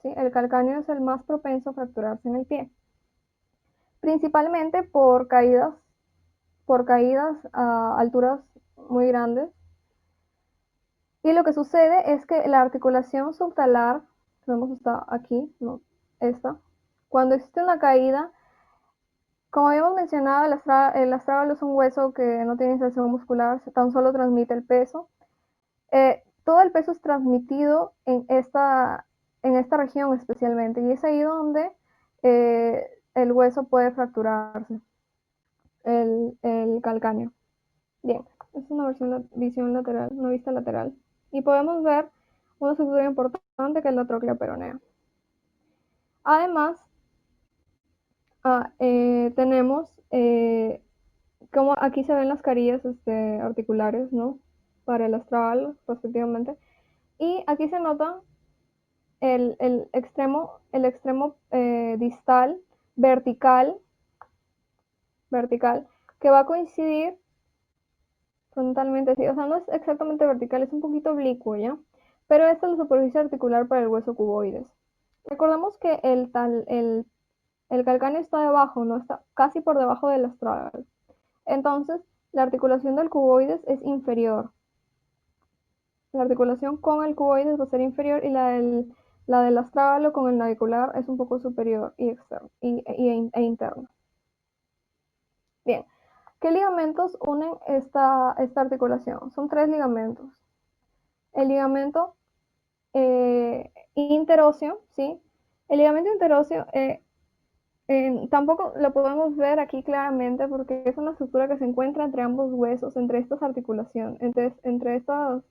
[SPEAKER 1] ¿Sí? El calcáneo es el más propenso a fracturarse en el pie, principalmente por caídas a alturas muy grandes. Y lo que sucede es que la articulación subtalar, vemos está aquí, no, esta, cuando existe una caída, como habíamos mencionado, el astrágalo es un hueso que no tiene inserción muscular, tan solo transmite el peso. Todo el peso es transmitido en esta región especialmente, y es ahí donde el hueso puede fracturarse, el calcáneo. Bien, es una visión lateral, una vista lateral. Y podemos ver una estructura importante que es la tróclea peronea. Además, tenemos como aquí se ven las carillas articulares, ¿no? Para el astral, respectivamente. Y aquí se nota el extremo distal vertical, vertical, que va a coincidir frontalmente, sí, o sea, no es exactamente vertical, es un poquito oblicuo, ¿ya? Pero esta es la superficie articular para el hueso cuboides. Recordemos que el calcáneo está debajo, no está casi por debajo del astral. Entonces, la articulación del cuboides es inferior. La articulación con el cuboides va a ser inferior y la del astrágalo con el navicular es un poco superior y externo, e interno. Bien, ¿qué ligamentos unen esta articulación? Son tres ligamentos. El ligamento interóseo, ¿sí? El ligamento interóseo tampoco lo podemos ver aquí claramente porque es una estructura que se encuentra entre ambos huesos, entre estas articulaciones, entre estas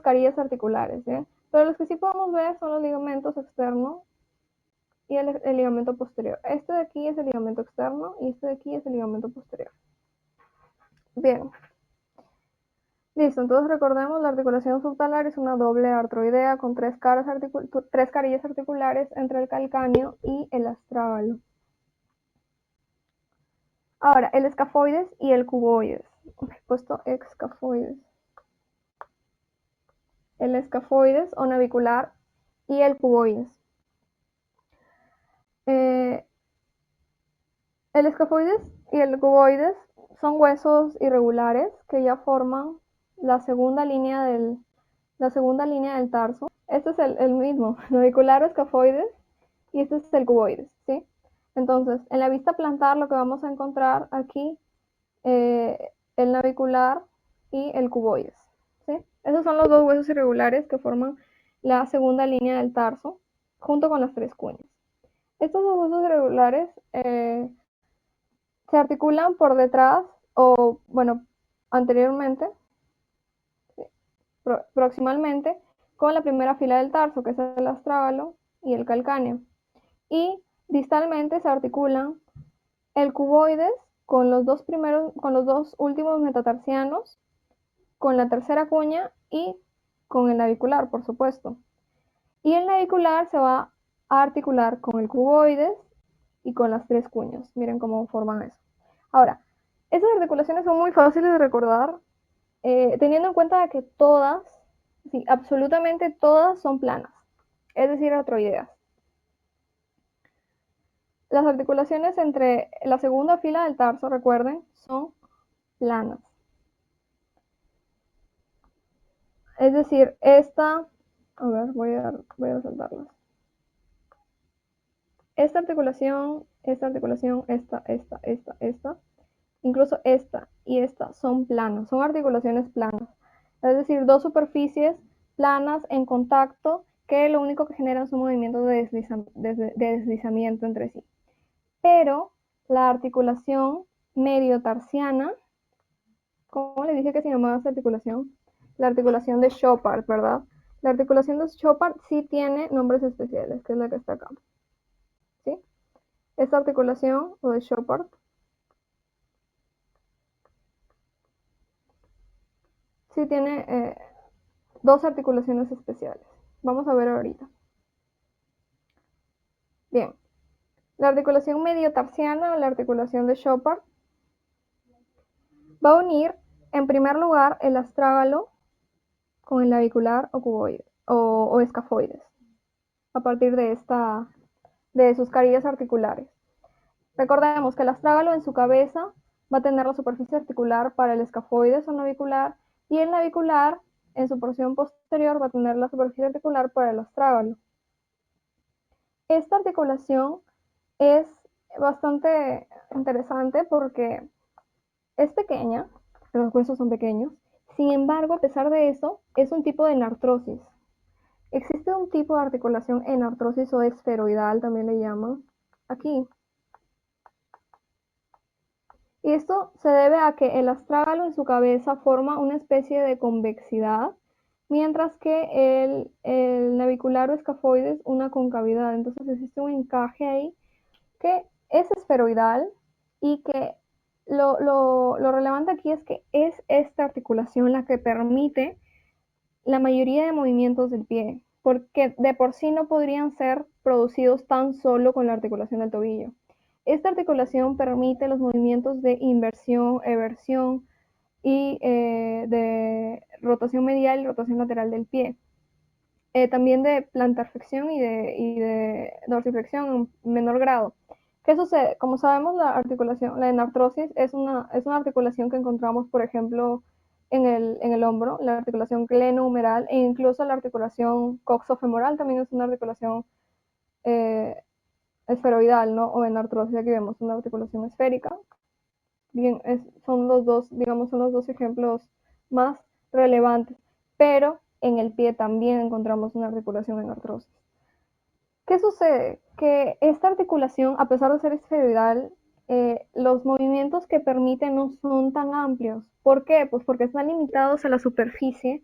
[SPEAKER 1] carillas articulares, ¿sí? Pero los que sí podemos ver son los ligamentos externos y el ligamento posterior. Este de aquí es el ligamento externo y este de aquí es el ligamento posterior. Bien. Listo, entonces recordemos la articulación subtalar es una doble artroidea con tres carillas articulares entre el calcáneo y el astrágalo. Ahora, el escafoides y el cuboides. He puesto escafoides. El escafoides o navicular y el cuboides. El escafoides y el cuboides son huesos irregulares que ya forman la segunda línea la segunda línea del tarso. Este es el mismo, navicular o escafoides, y este es el cuboides, ¿sí? Entonces, en la vista plantar lo que vamos a encontrar aquí, el navicular y el cuboides, ¿sí? Esos son los dos huesos irregulares que forman la segunda línea del tarso, junto con las tres cuñas. Estos dos huesos irregulares se articulan por detrás o, bueno, anteriormente, proximalmente, con la primera fila del tarso, que es el astrágalo y el calcáneo. Y distalmente se articulan el cuboides con los dos últimos metatarsianos, con la tercera cuña y con el navicular, por supuesto. Y el navicular se va a articular con el cuboides y con las tres cuñas. Miren cómo forman eso. Ahora, esas articulaciones son muy fáciles de recordar, teniendo en cuenta que todas, sí, absolutamente todas son planas, es decir, artroideas. Las articulaciones entre la segunda fila del tarso, recuerden, son planas. Es decir, esta, a ver, voy a resaltarlas. Esta articulación, esta, incluso esta y esta son planas, son articulaciones planas. Es decir, dos superficies planas en contacto que lo único que generan son movimientos de deslizamiento entre sí. Pero la articulación mediotarsiana, ¿cómo le dije que se llamaba esta articulación? La articulación de Chopard, ¿verdad? La articulación de Chopard sí tiene nombres especiales, que es la que está acá. ¿Sí? Esta articulación, o de Chopard, sí tiene dos articulaciones especiales. Vamos a ver ahorita. Bien, la articulación mediotarsiana o la articulación de Chopard va a unir, en primer lugar, el astrágalo con el navicular o cuboide o escafoides, a partir de sus carillas articulares. Recordemos que el astrágalo en su cabeza va a tener la superficie articular para el escafoides o navicular, y el navicular en su porción posterior va a tener la superficie articular para el astrágalo. Esta articulación es bastante interesante porque es pequeña, los huesos son pequeños, sin embargo, a pesar de eso, es un tipo de enartrosis. Existe un tipo de articulación enartrosis o esferoidal, también le llaman, aquí. Y esto se debe a que el astrágalo en su cabeza forma una especie de convexidad, mientras que el navicular o escafoides una concavidad. Entonces existe un encaje ahí que es esferoidal y que lo relevante aquí es que es esta articulación la que permite la mayoría de movimientos del pie, porque de por sí no podrían ser producidos tan solo con la articulación del tobillo. Esta articulación permite los movimientos de inversión, eversión y de rotación medial y rotación lateral del pie. También de plantarflexión y de dorsiflexión en menor grado. ¿Qué sucede? Como sabemos, la enartrosis es una articulación que encontramos, por ejemplo, en el hombro, la articulación glenohumeral, e incluso la articulación coxofemoral también es una articulación eh, esferoidal, ¿no? O enartrosis, aquí vemos una articulación esférica. Bien, son los dos, digamos, son los dos ejemplos más relevantes, pero en el pie también encontramos una articulación enartrosis. ¿Qué sucede? Que esta articulación, a pesar de ser esferoidal, los movimientos que permite no son tan amplios. ¿Por qué? Pues porque están limitados a la superficie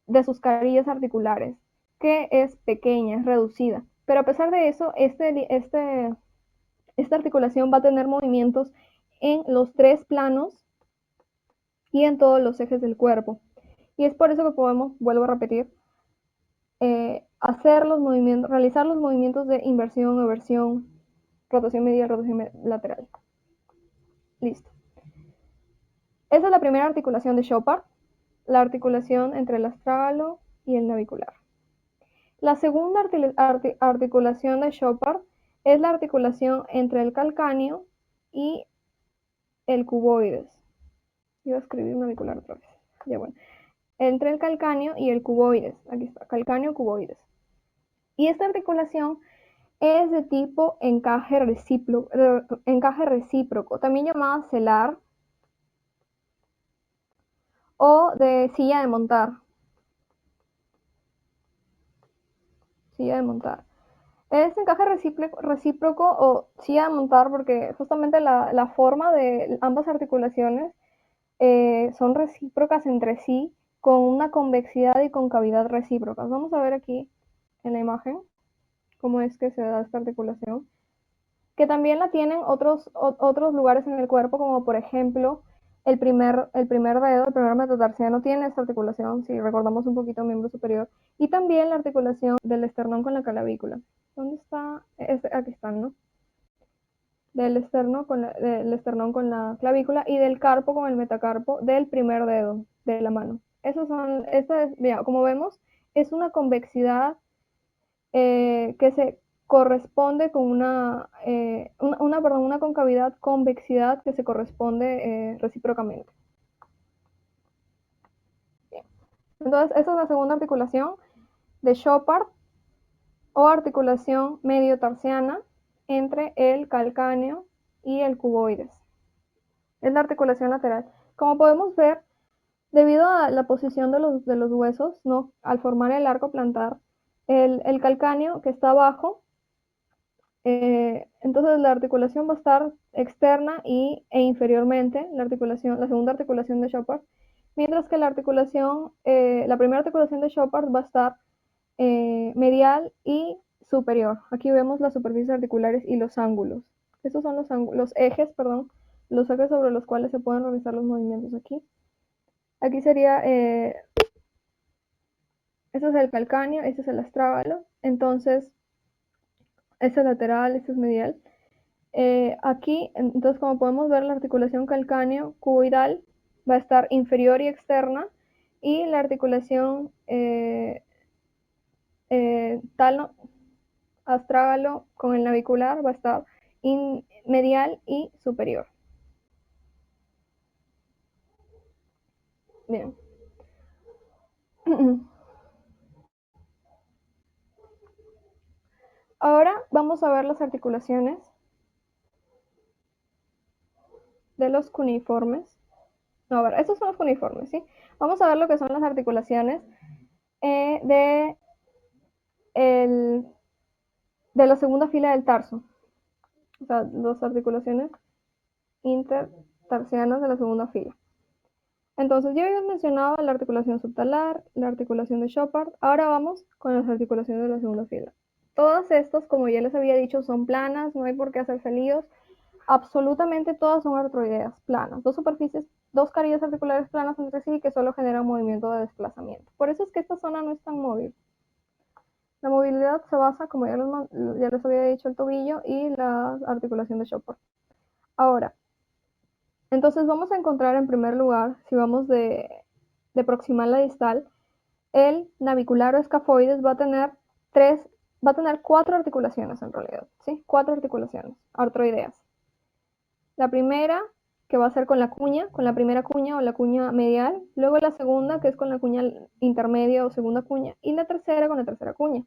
[SPEAKER 1] de sus carillas articulares, que es pequeña, es reducida. Pero a pesar de eso, esta articulación va a tener movimientos en los tres planos y en todos los ejes del cuerpo. Y es por eso que podemos, vuelvo a repetir, realizar los movimientos de inversión, eversión, rotación medial, rotación lateral. Listo. Esa es la primera articulación de Chopard, la articulación entre el astrágalo y el navicular. La segunda articulación de Chopard es la articulación entre el calcáneo y el cuboides. Iba a escribir navicular otra vez. Ya bueno. entre el calcáneo y el cuboides. Aquí está, calcáneo cuboides. Y esta articulación es de tipo encaje recíproco, también llamada celar o de silla de montar. Silla de montar. Es encaje recíproco o silla de montar porque justamente la forma de ambas articulaciones son recíprocas entre sí con una convexidad y concavidad recíprocas. Vamos a ver aquí en la imagen cómo es que se da esta articulación, que también la tienen otros lugares en el cuerpo, como por ejemplo el primer dedo, el primer metatarsiano tiene esta articulación, si recordamos un poquito el miembro superior, y también la articulación del esternón con la clavícula. ¿Dónde está? Aquí están, ¿no? Del esternón con la clavícula y del carpo con el metacarpo del primer dedo de la mano. Esos son, mira, como vemos, es una convexidad que se corresponde con una concavidad convexidad que se corresponde recíprocamente. Bien. Entonces, esa es la segunda articulación de Chopard o articulación mediotarsiana entre el calcáneo y el cuboides. Es la articulación lateral. Como podemos ver, debido a la posición de los huesos, ¿no? Al formar el arco plantar, el calcáneo que está abajo, entonces la articulación va a estar externa e inferiormente, la segunda articulación de Chopard, mientras que la primera articulación de Chopard va a estar medial y superior. Aquí vemos las superficies articulares y los ángulos. Estos son los ejes, perdón, los ejes sobre los cuales se pueden realizar los movimientos aquí. Aquí sería, este es el calcáneo, este es el astrágalo, entonces, este es lateral, este es medial. Aquí, entonces, como podemos ver, la articulación calcáneo-cuboidal va a estar inferior y externa, y la articulación talo-astrágalo con el navicular va a estar medial y superior. Bien. Ahora vamos a ver las articulaciones de los cuneiformes. No, a ver, estos son los cuneiformes, ¿sí? Vamos a ver lo que son las articulaciones de la segunda fila del tarso. O sea, las articulaciones intertarsianas de la segunda fila. Entonces, ya habíamos mencionado la articulación subtalar, la articulación de Chopard. Ahora vamos con las articulaciones de la segunda fila. Todas estas, como ya les había dicho, son planas, no hay por qué hacerse líos. Absolutamente todas son artroideas, planas. Dos carillas articulares planas entre sí que solo generan movimiento de desplazamiento. Por eso es que esta zona no es tan móvil. La movilidad se basa, como ya les había dicho, el tobillo y la articulación de Chopard. Ahora, entonces vamos a encontrar en primer lugar, si vamos de proximal a distal, el navicular o escafoides va a tener cuatro articulaciones en realidad, ¿sí? Cuatro articulaciones artroideas. La primera, que va a ser con la primera cuña o la cuña medial, luego la segunda, que es con la cuña intermedia o segunda cuña, y la tercera con la tercera cuña.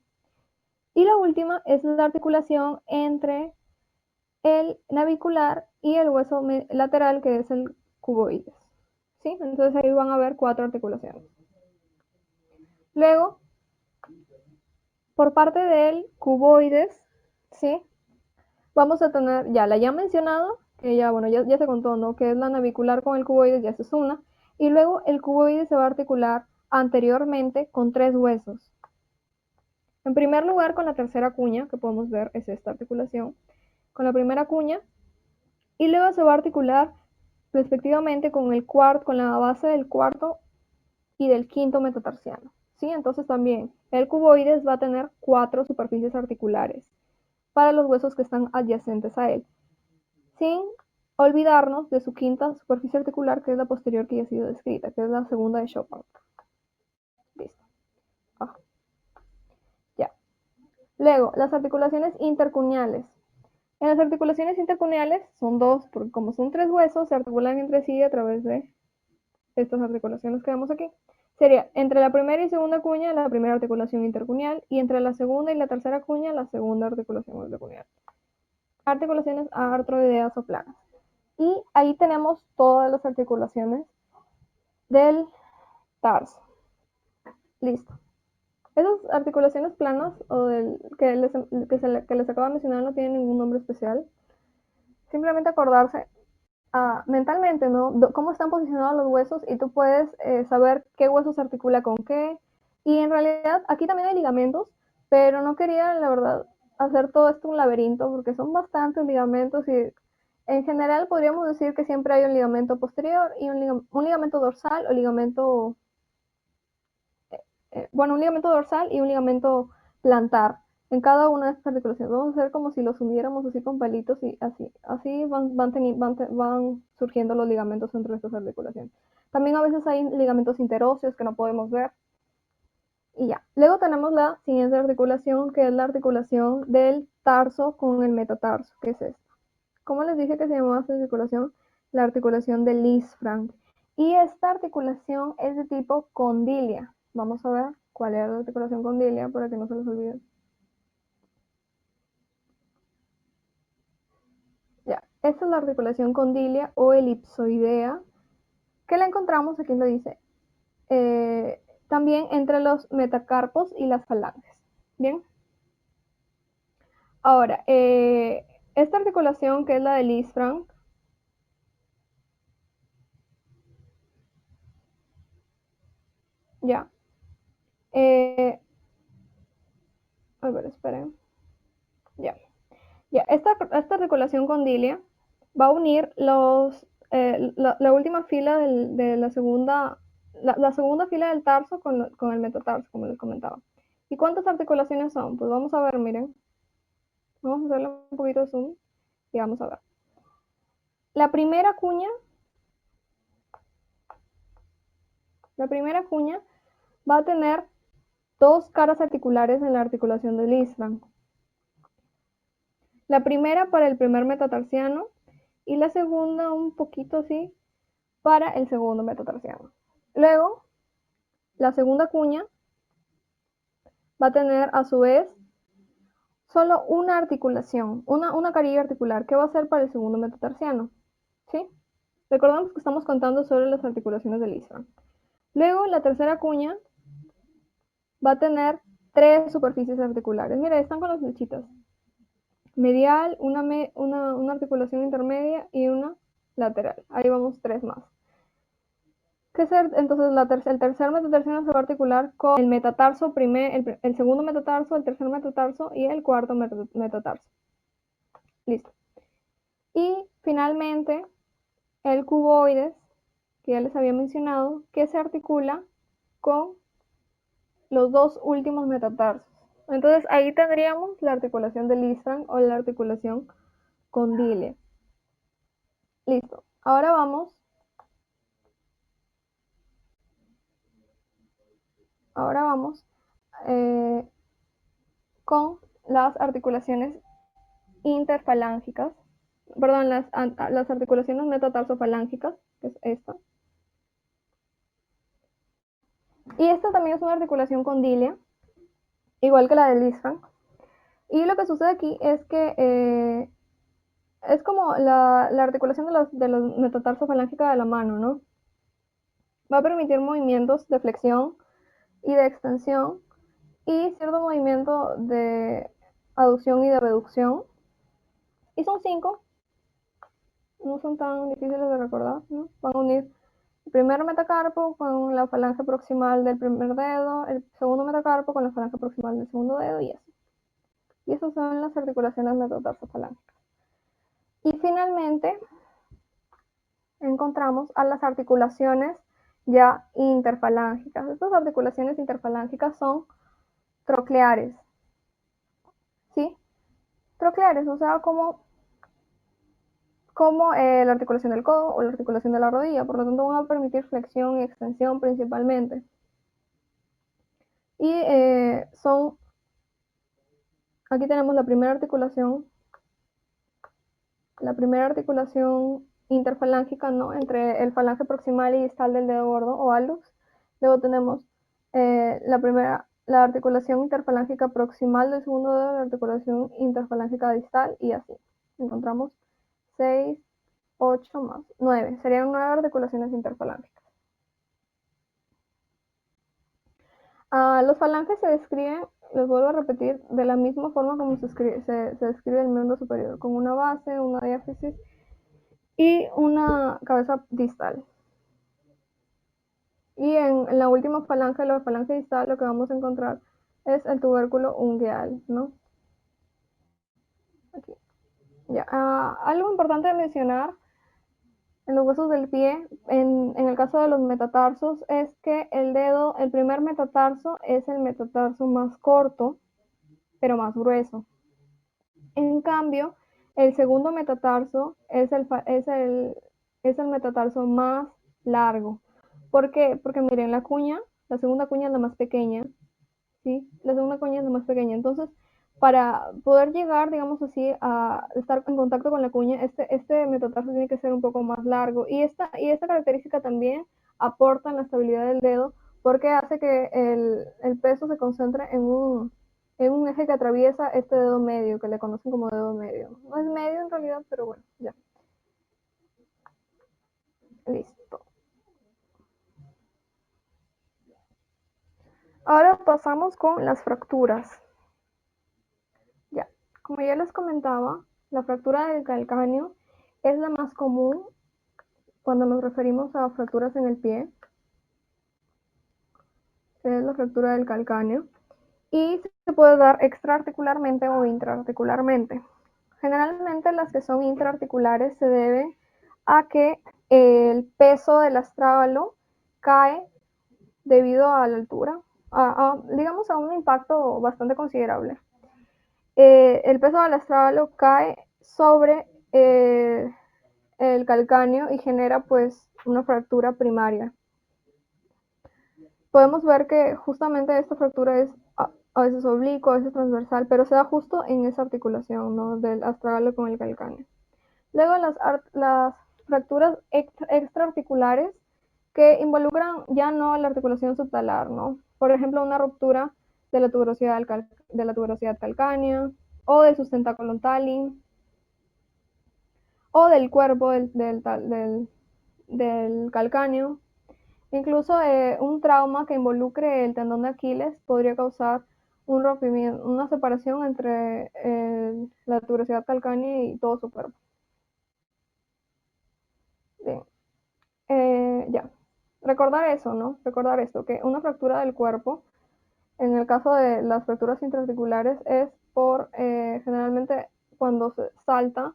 [SPEAKER 1] Y la última es la articulación entre el navicular y el hueso lateral, que es el cuboides. ¿Sí? Entonces ahí van a ver cuatro articulaciones. Luego, por parte del cuboides, ¿sí? Vamos a tener ya la ya mencionado, que ya, bueno, ya se contó, ¿no? Que es la navicular con el cuboides, ya es una. Y luego el cuboides se va a articular anteriormente con tres huesos. En primer lugar, con la tercera cuña, que podemos ver es esta articulación, con la primera cuña, y luego se va a articular respectivamente con la base del cuarto y del quinto metatarsiano. ¿Sí? Entonces también el cuboides va a tener cuatro superficies articulares para los huesos que están adyacentes a él, sin olvidarnos de su quinta superficie articular, que es la posterior, que ya ha sido descrita, que es la segunda de Chopard. Listo. Ah. Ya. Luego, las articulaciones intercuneales. En las articulaciones intercuneales son dos, porque como son tres huesos, se articulan entre sí a través de estas articulaciones que vemos aquí. Sería entre la primera y segunda cuña la primera articulación intercuneal y entre la segunda y la tercera cuña la segunda articulación intercuneal. Articulaciones artroideas o planas. Y ahí tenemos todas las articulaciones del tarso. Listo. Esas articulaciones planas o que les acabo de mencionar no tienen ningún nombre especial. Simplemente acordarse mentalmente, ¿no? Cómo están posicionados los huesos y tú puedes saber qué hueso se articula con qué. Y en realidad aquí también hay ligamentos, pero no quería, la verdad, hacer todo esto un laberinto porque son bastantes ligamentos y en general podríamos decir que siempre hay un ligamento posterior y un ligamento dorsal o ligamento, un ligamento dorsal y un ligamento plantar en cada una de estas articulaciones. Vamos a hacer como si los uniéramos así con palitos y así van surgiendo los ligamentos entre estas articulaciones. También a veces hay ligamentos interóseos que no podemos ver. Y ya. Luego tenemos la siguiente articulación, que es la articulación del tarso con el metatarso, que es esta. ¿Cómo les dije que se llamaba esta articulación? La articulación de Lisfranc. Y esta articulación es de tipo condilia. Vamos a ver cuál es la articulación condilia para que no se les olvide. Ya, esta es la articulación condilia o elipsoidea, que la encontramos, aquí lo dice, también entre los metacarpos y las falanges. Bien. Ahora, esta articulación que es la de Lisfranc, ya. A ver, esperen. Ya. Ya, esta articulación condilia va a unir la última fila de la segunda fila del tarso con el metatarso, como les comentaba. ¿Y cuántas articulaciones son? Pues vamos a ver, miren. Vamos a hacerle un poquito de zoom y vamos a ver. La primera cuña va a tener dos caras articulares en la articulación del Lisfranc. La primera para el primer metatarsiano y la segunda un poquito así para el segundo metatarsiano. Luego, la segunda cuña va a tener a su vez solo una articulación, una carilla articular. ¿Qué va a ser para el segundo metatarsiano? ¿Sí? Recordamos que estamos contando sobre las articulaciones del Lisfranc. Luego, la tercera cuña va a tener tres superficies articulares. Mira, están con las flechitas. Medial, una articulación intermedia y una lateral. Ahí vamos tres más. Entonces el tercer metatarsiano se va a articular con el metatarso, el segundo metatarso, el tercer metatarso y el cuarto metatarso. Listo. Y finalmente el cuboides, que ya les había mencionado, que se articula con los dos últimos metatarsos. Entonces ahí tendríamos la articulación de Lisfranc o la articulación condilia. Listo. Ahora vamos con las articulaciones interfalángicas, perdón, las articulaciones metatarsofalancicas, que es esta. Y esta también es una articulación condilia, igual que la del Lisfranc. Y lo que sucede aquí es que es como la articulación de los metatarsofalángica de la mano, ¿no? Va a permitir movimientos de flexión y de extensión y cierto movimiento de aducción y de abducción. Y son 5, no son tan difíciles de recordar, ¿no? Van a unir el primer metacarpo con la falange proximal del primer dedo, el segundo metacarpo con la falange proximal del segundo dedo y eso. Y esas son las articulaciones metatarsofalángicas. Y finalmente encontramos a las articulaciones ya interfalángicas. Estas articulaciones interfalángicas son trocleares, ¿sí? Trocleares, o sea, como la articulación del codo o la articulación de la rodilla, por lo tanto van a permitir flexión y extensión principalmente. Y aquí tenemos la primera articulación interfalángica, ¿no? Entre el falange proximal y distal del dedo gordo o hallux, Luego tenemos la articulación interfalángica proximal del segundo dedo, la articulación interfalángica distal y así. Encontramos 6, 8 más 9. Serían 9 articulaciones interfalángicas. Los falanges se describen, les vuelvo a repetir, de la misma forma como se describe el miembro superior, con una base, una diáfisis y una cabeza distal. Y en la última falange, la falange distal, lo que vamos a encontrar es el tubérculo ungueal, ¿no? Aquí. Ya. Algo importante de mencionar en los huesos del pie, en el caso de los metatarsos, es que el primer metatarso es el metatarso más corto, pero más grueso. En cambio, el segundo metatarso es el metatarso más largo. ¿Por qué? Porque miren, la segunda cuña es la más pequeña, ¿sí? La segunda cuña es la más pequeña. Entonces, para poder llegar, digamos así, a estar en contacto con la cuña, este metatarso tiene que ser un poco más largo. Y esta característica también aporta en la estabilidad del dedo porque hace que el peso se concentre en un eje que atraviesa este dedo medio, que le conocen como dedo medio. No es medio en realidad, pero bueno, ya. Listo. Ahora pasamos con las fracturas. Ya, como ya les comentaba, la fractura del calcáneo es la más común cuando nos referimos a fracturas en el pie. Es la fractura del calcáneo y se puede dar extraarticularmente o intraarticularmente. Generalmente las que son intraarticulares se deben a que el peso del astrágalo cae debido a la altura, digamos a un impacto bastante considerable. El peso del astrágalo cae sobre el calcáneo y genera pues una fractura primaria. Podemos ver que justamente esta fractura es a veces oblicua, a veces transversal, pero se da justo en esa articulación, ¿no? Del astrágalo con el calcáneo. Luego las fracturas extraarticulares que involucran ya no la articulación subtalar, ¿no? Por ejemplo, una ruptura de la tuberosidad calcánea o del sustentáculo tali o del cuerpo del calcáneo. Incluso un trauma que involucre el tendón de Aquiles podría causar un rompimiento, una separación entre la tuberosidad calcánea y todo su cuerpo. Bien. Ya. Recordar eso, ¿no? Recordar esto, que una fractura del cuerpo, en el caso de las fracturas intraarticulares, es por generalmente cuando se salta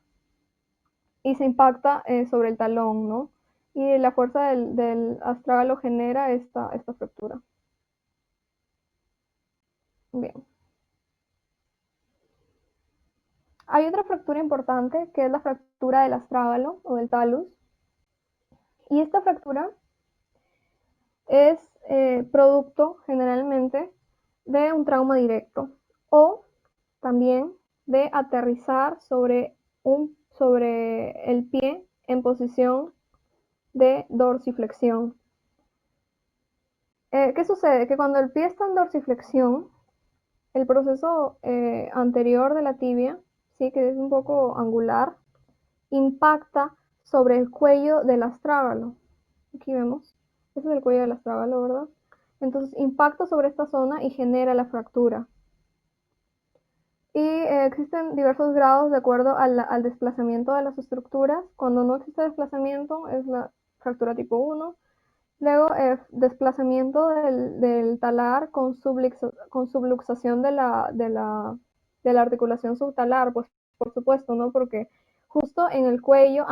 [SPEAKER 1] y se impacta sobre el talón, ¿no? Y la fuerza del astrágalo genera esta fractura. Bien. Hay otra fractura importante que es la fractura del astrágalo o del talus. Y esta fractura es producto generalmente de un trauma directo o también de aterrizar sobre el pie en posición de dorsiflexión. ¿Qué sucede? Que cuando el pie está en dorsiflexión, el proceso anterior de la tibia, ¿sí? Que es un poco angular, impacta sobre el cuello del astrágalo. Aquí vemos, ese es el cuello del astrágalo, ¿verdad? Entonces impacta sobre esta zona y genera la fractura. Y existen diversos grados de acuerdo al desplazamiento de las estructuras. Cuando no existe desplazamiento es la fractura tipo 1. Luego, desplazamiento del talar con subluxación de la articulación subtalar, pues por supuesto, ¿no? Porque justo en el cuello,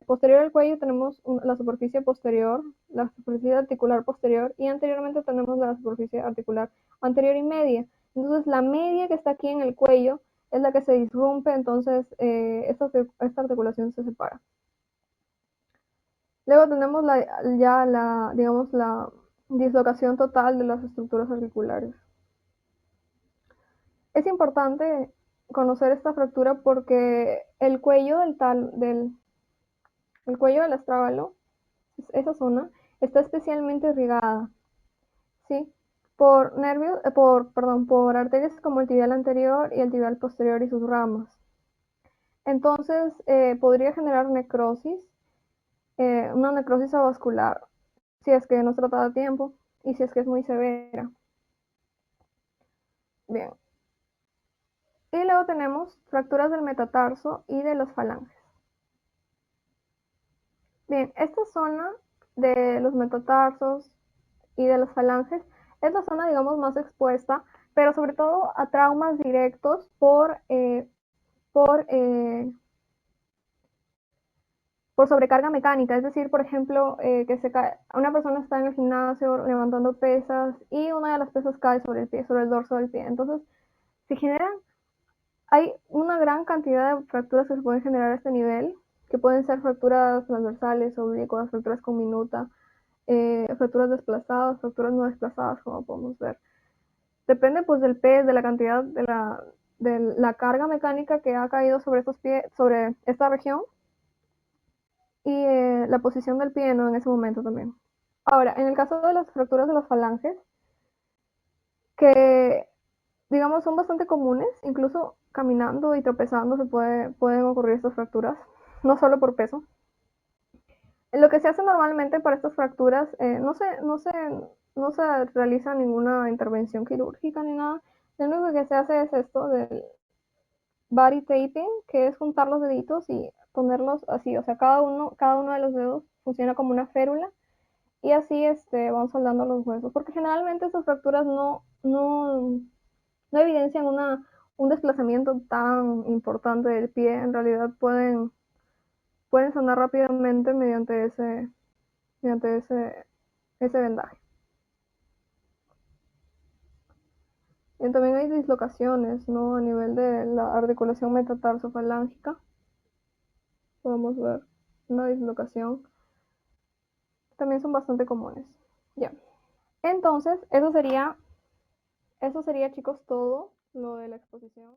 [SPEAKER 1] posterior al cuello tenemos la superficie posterior, la superficie articular posterior, y anteriormente tenemos la superficie articular anterior y media. Entonces, la media que está aquí en el cuello es la que se disrumpe, entonces esta articulación se separa. Luego tenemos digamos, la dislocación total de las estructuras articulares. Es importante conocer esta fractura porque el cuello del astrágalo, esa zona, está especialmente irrigada, ¿sí? Por nervios, por arterias como el tibial anterior y el tibial posterior y sus ramas. Entonces, podría generar necrosis, una necrosis avascular, si es que no se trata a tiempo y si es que es muy severa. Bien. Y luego tenemos fracturas del metatarso y de las falanges. Bien, esta zona de los metatarsos y de las falanges es la zona, digamos, más expuesta, pero sobre todo a traumas directos por, eh, por sobrecarga mecánica. Es decir, por ejemplo, que una persona está en el gimnasio levantando pesas y una de las pesas cae sobre el pie, sobre el dorso del pie. Entonces, se generan, hay una gran cantidad de fracturas que se pueden generar a este nivel, que pueden ser fracturas transversales, oblicuas, fracturas con minuta, fracturas desplazadas, fracturas no desplazadas, como podemos ver. Depende pues del peso, de la cantidad de la carga mecánica que ha caído sobre estos pies, sobre esta región y la posición del pie, ¿no? En ese momento también. Ahora, en el caso de las fracturas de las falanges, que digamos son bastante comunes, incluso caminando y tropezando pueden ocurrir estas fracturas, no solo por peso. Lo que se hace normalmente para estas fracturas, no se realiza ninguna intervención quirúrgica ni nada. Lo único que se hace es esto del body taping, que es juntar los deditos y ponerlos así, o sea, cada uno de los dedos funciona como una férula y así van soldando los huesos, porque generalmente estas fracturas no evidencian un desplazamiento tan importante del pie, en realidad pueden sanar rápidamente mediante ese vendaje. Y también hay dislocaciones, ¿no? A nivel de la articulación metatarsofalángica, podemos ver una dislocación. También son bastante comunes. Ya. Entonces, eso sería, chicos, todo lo de la exposición.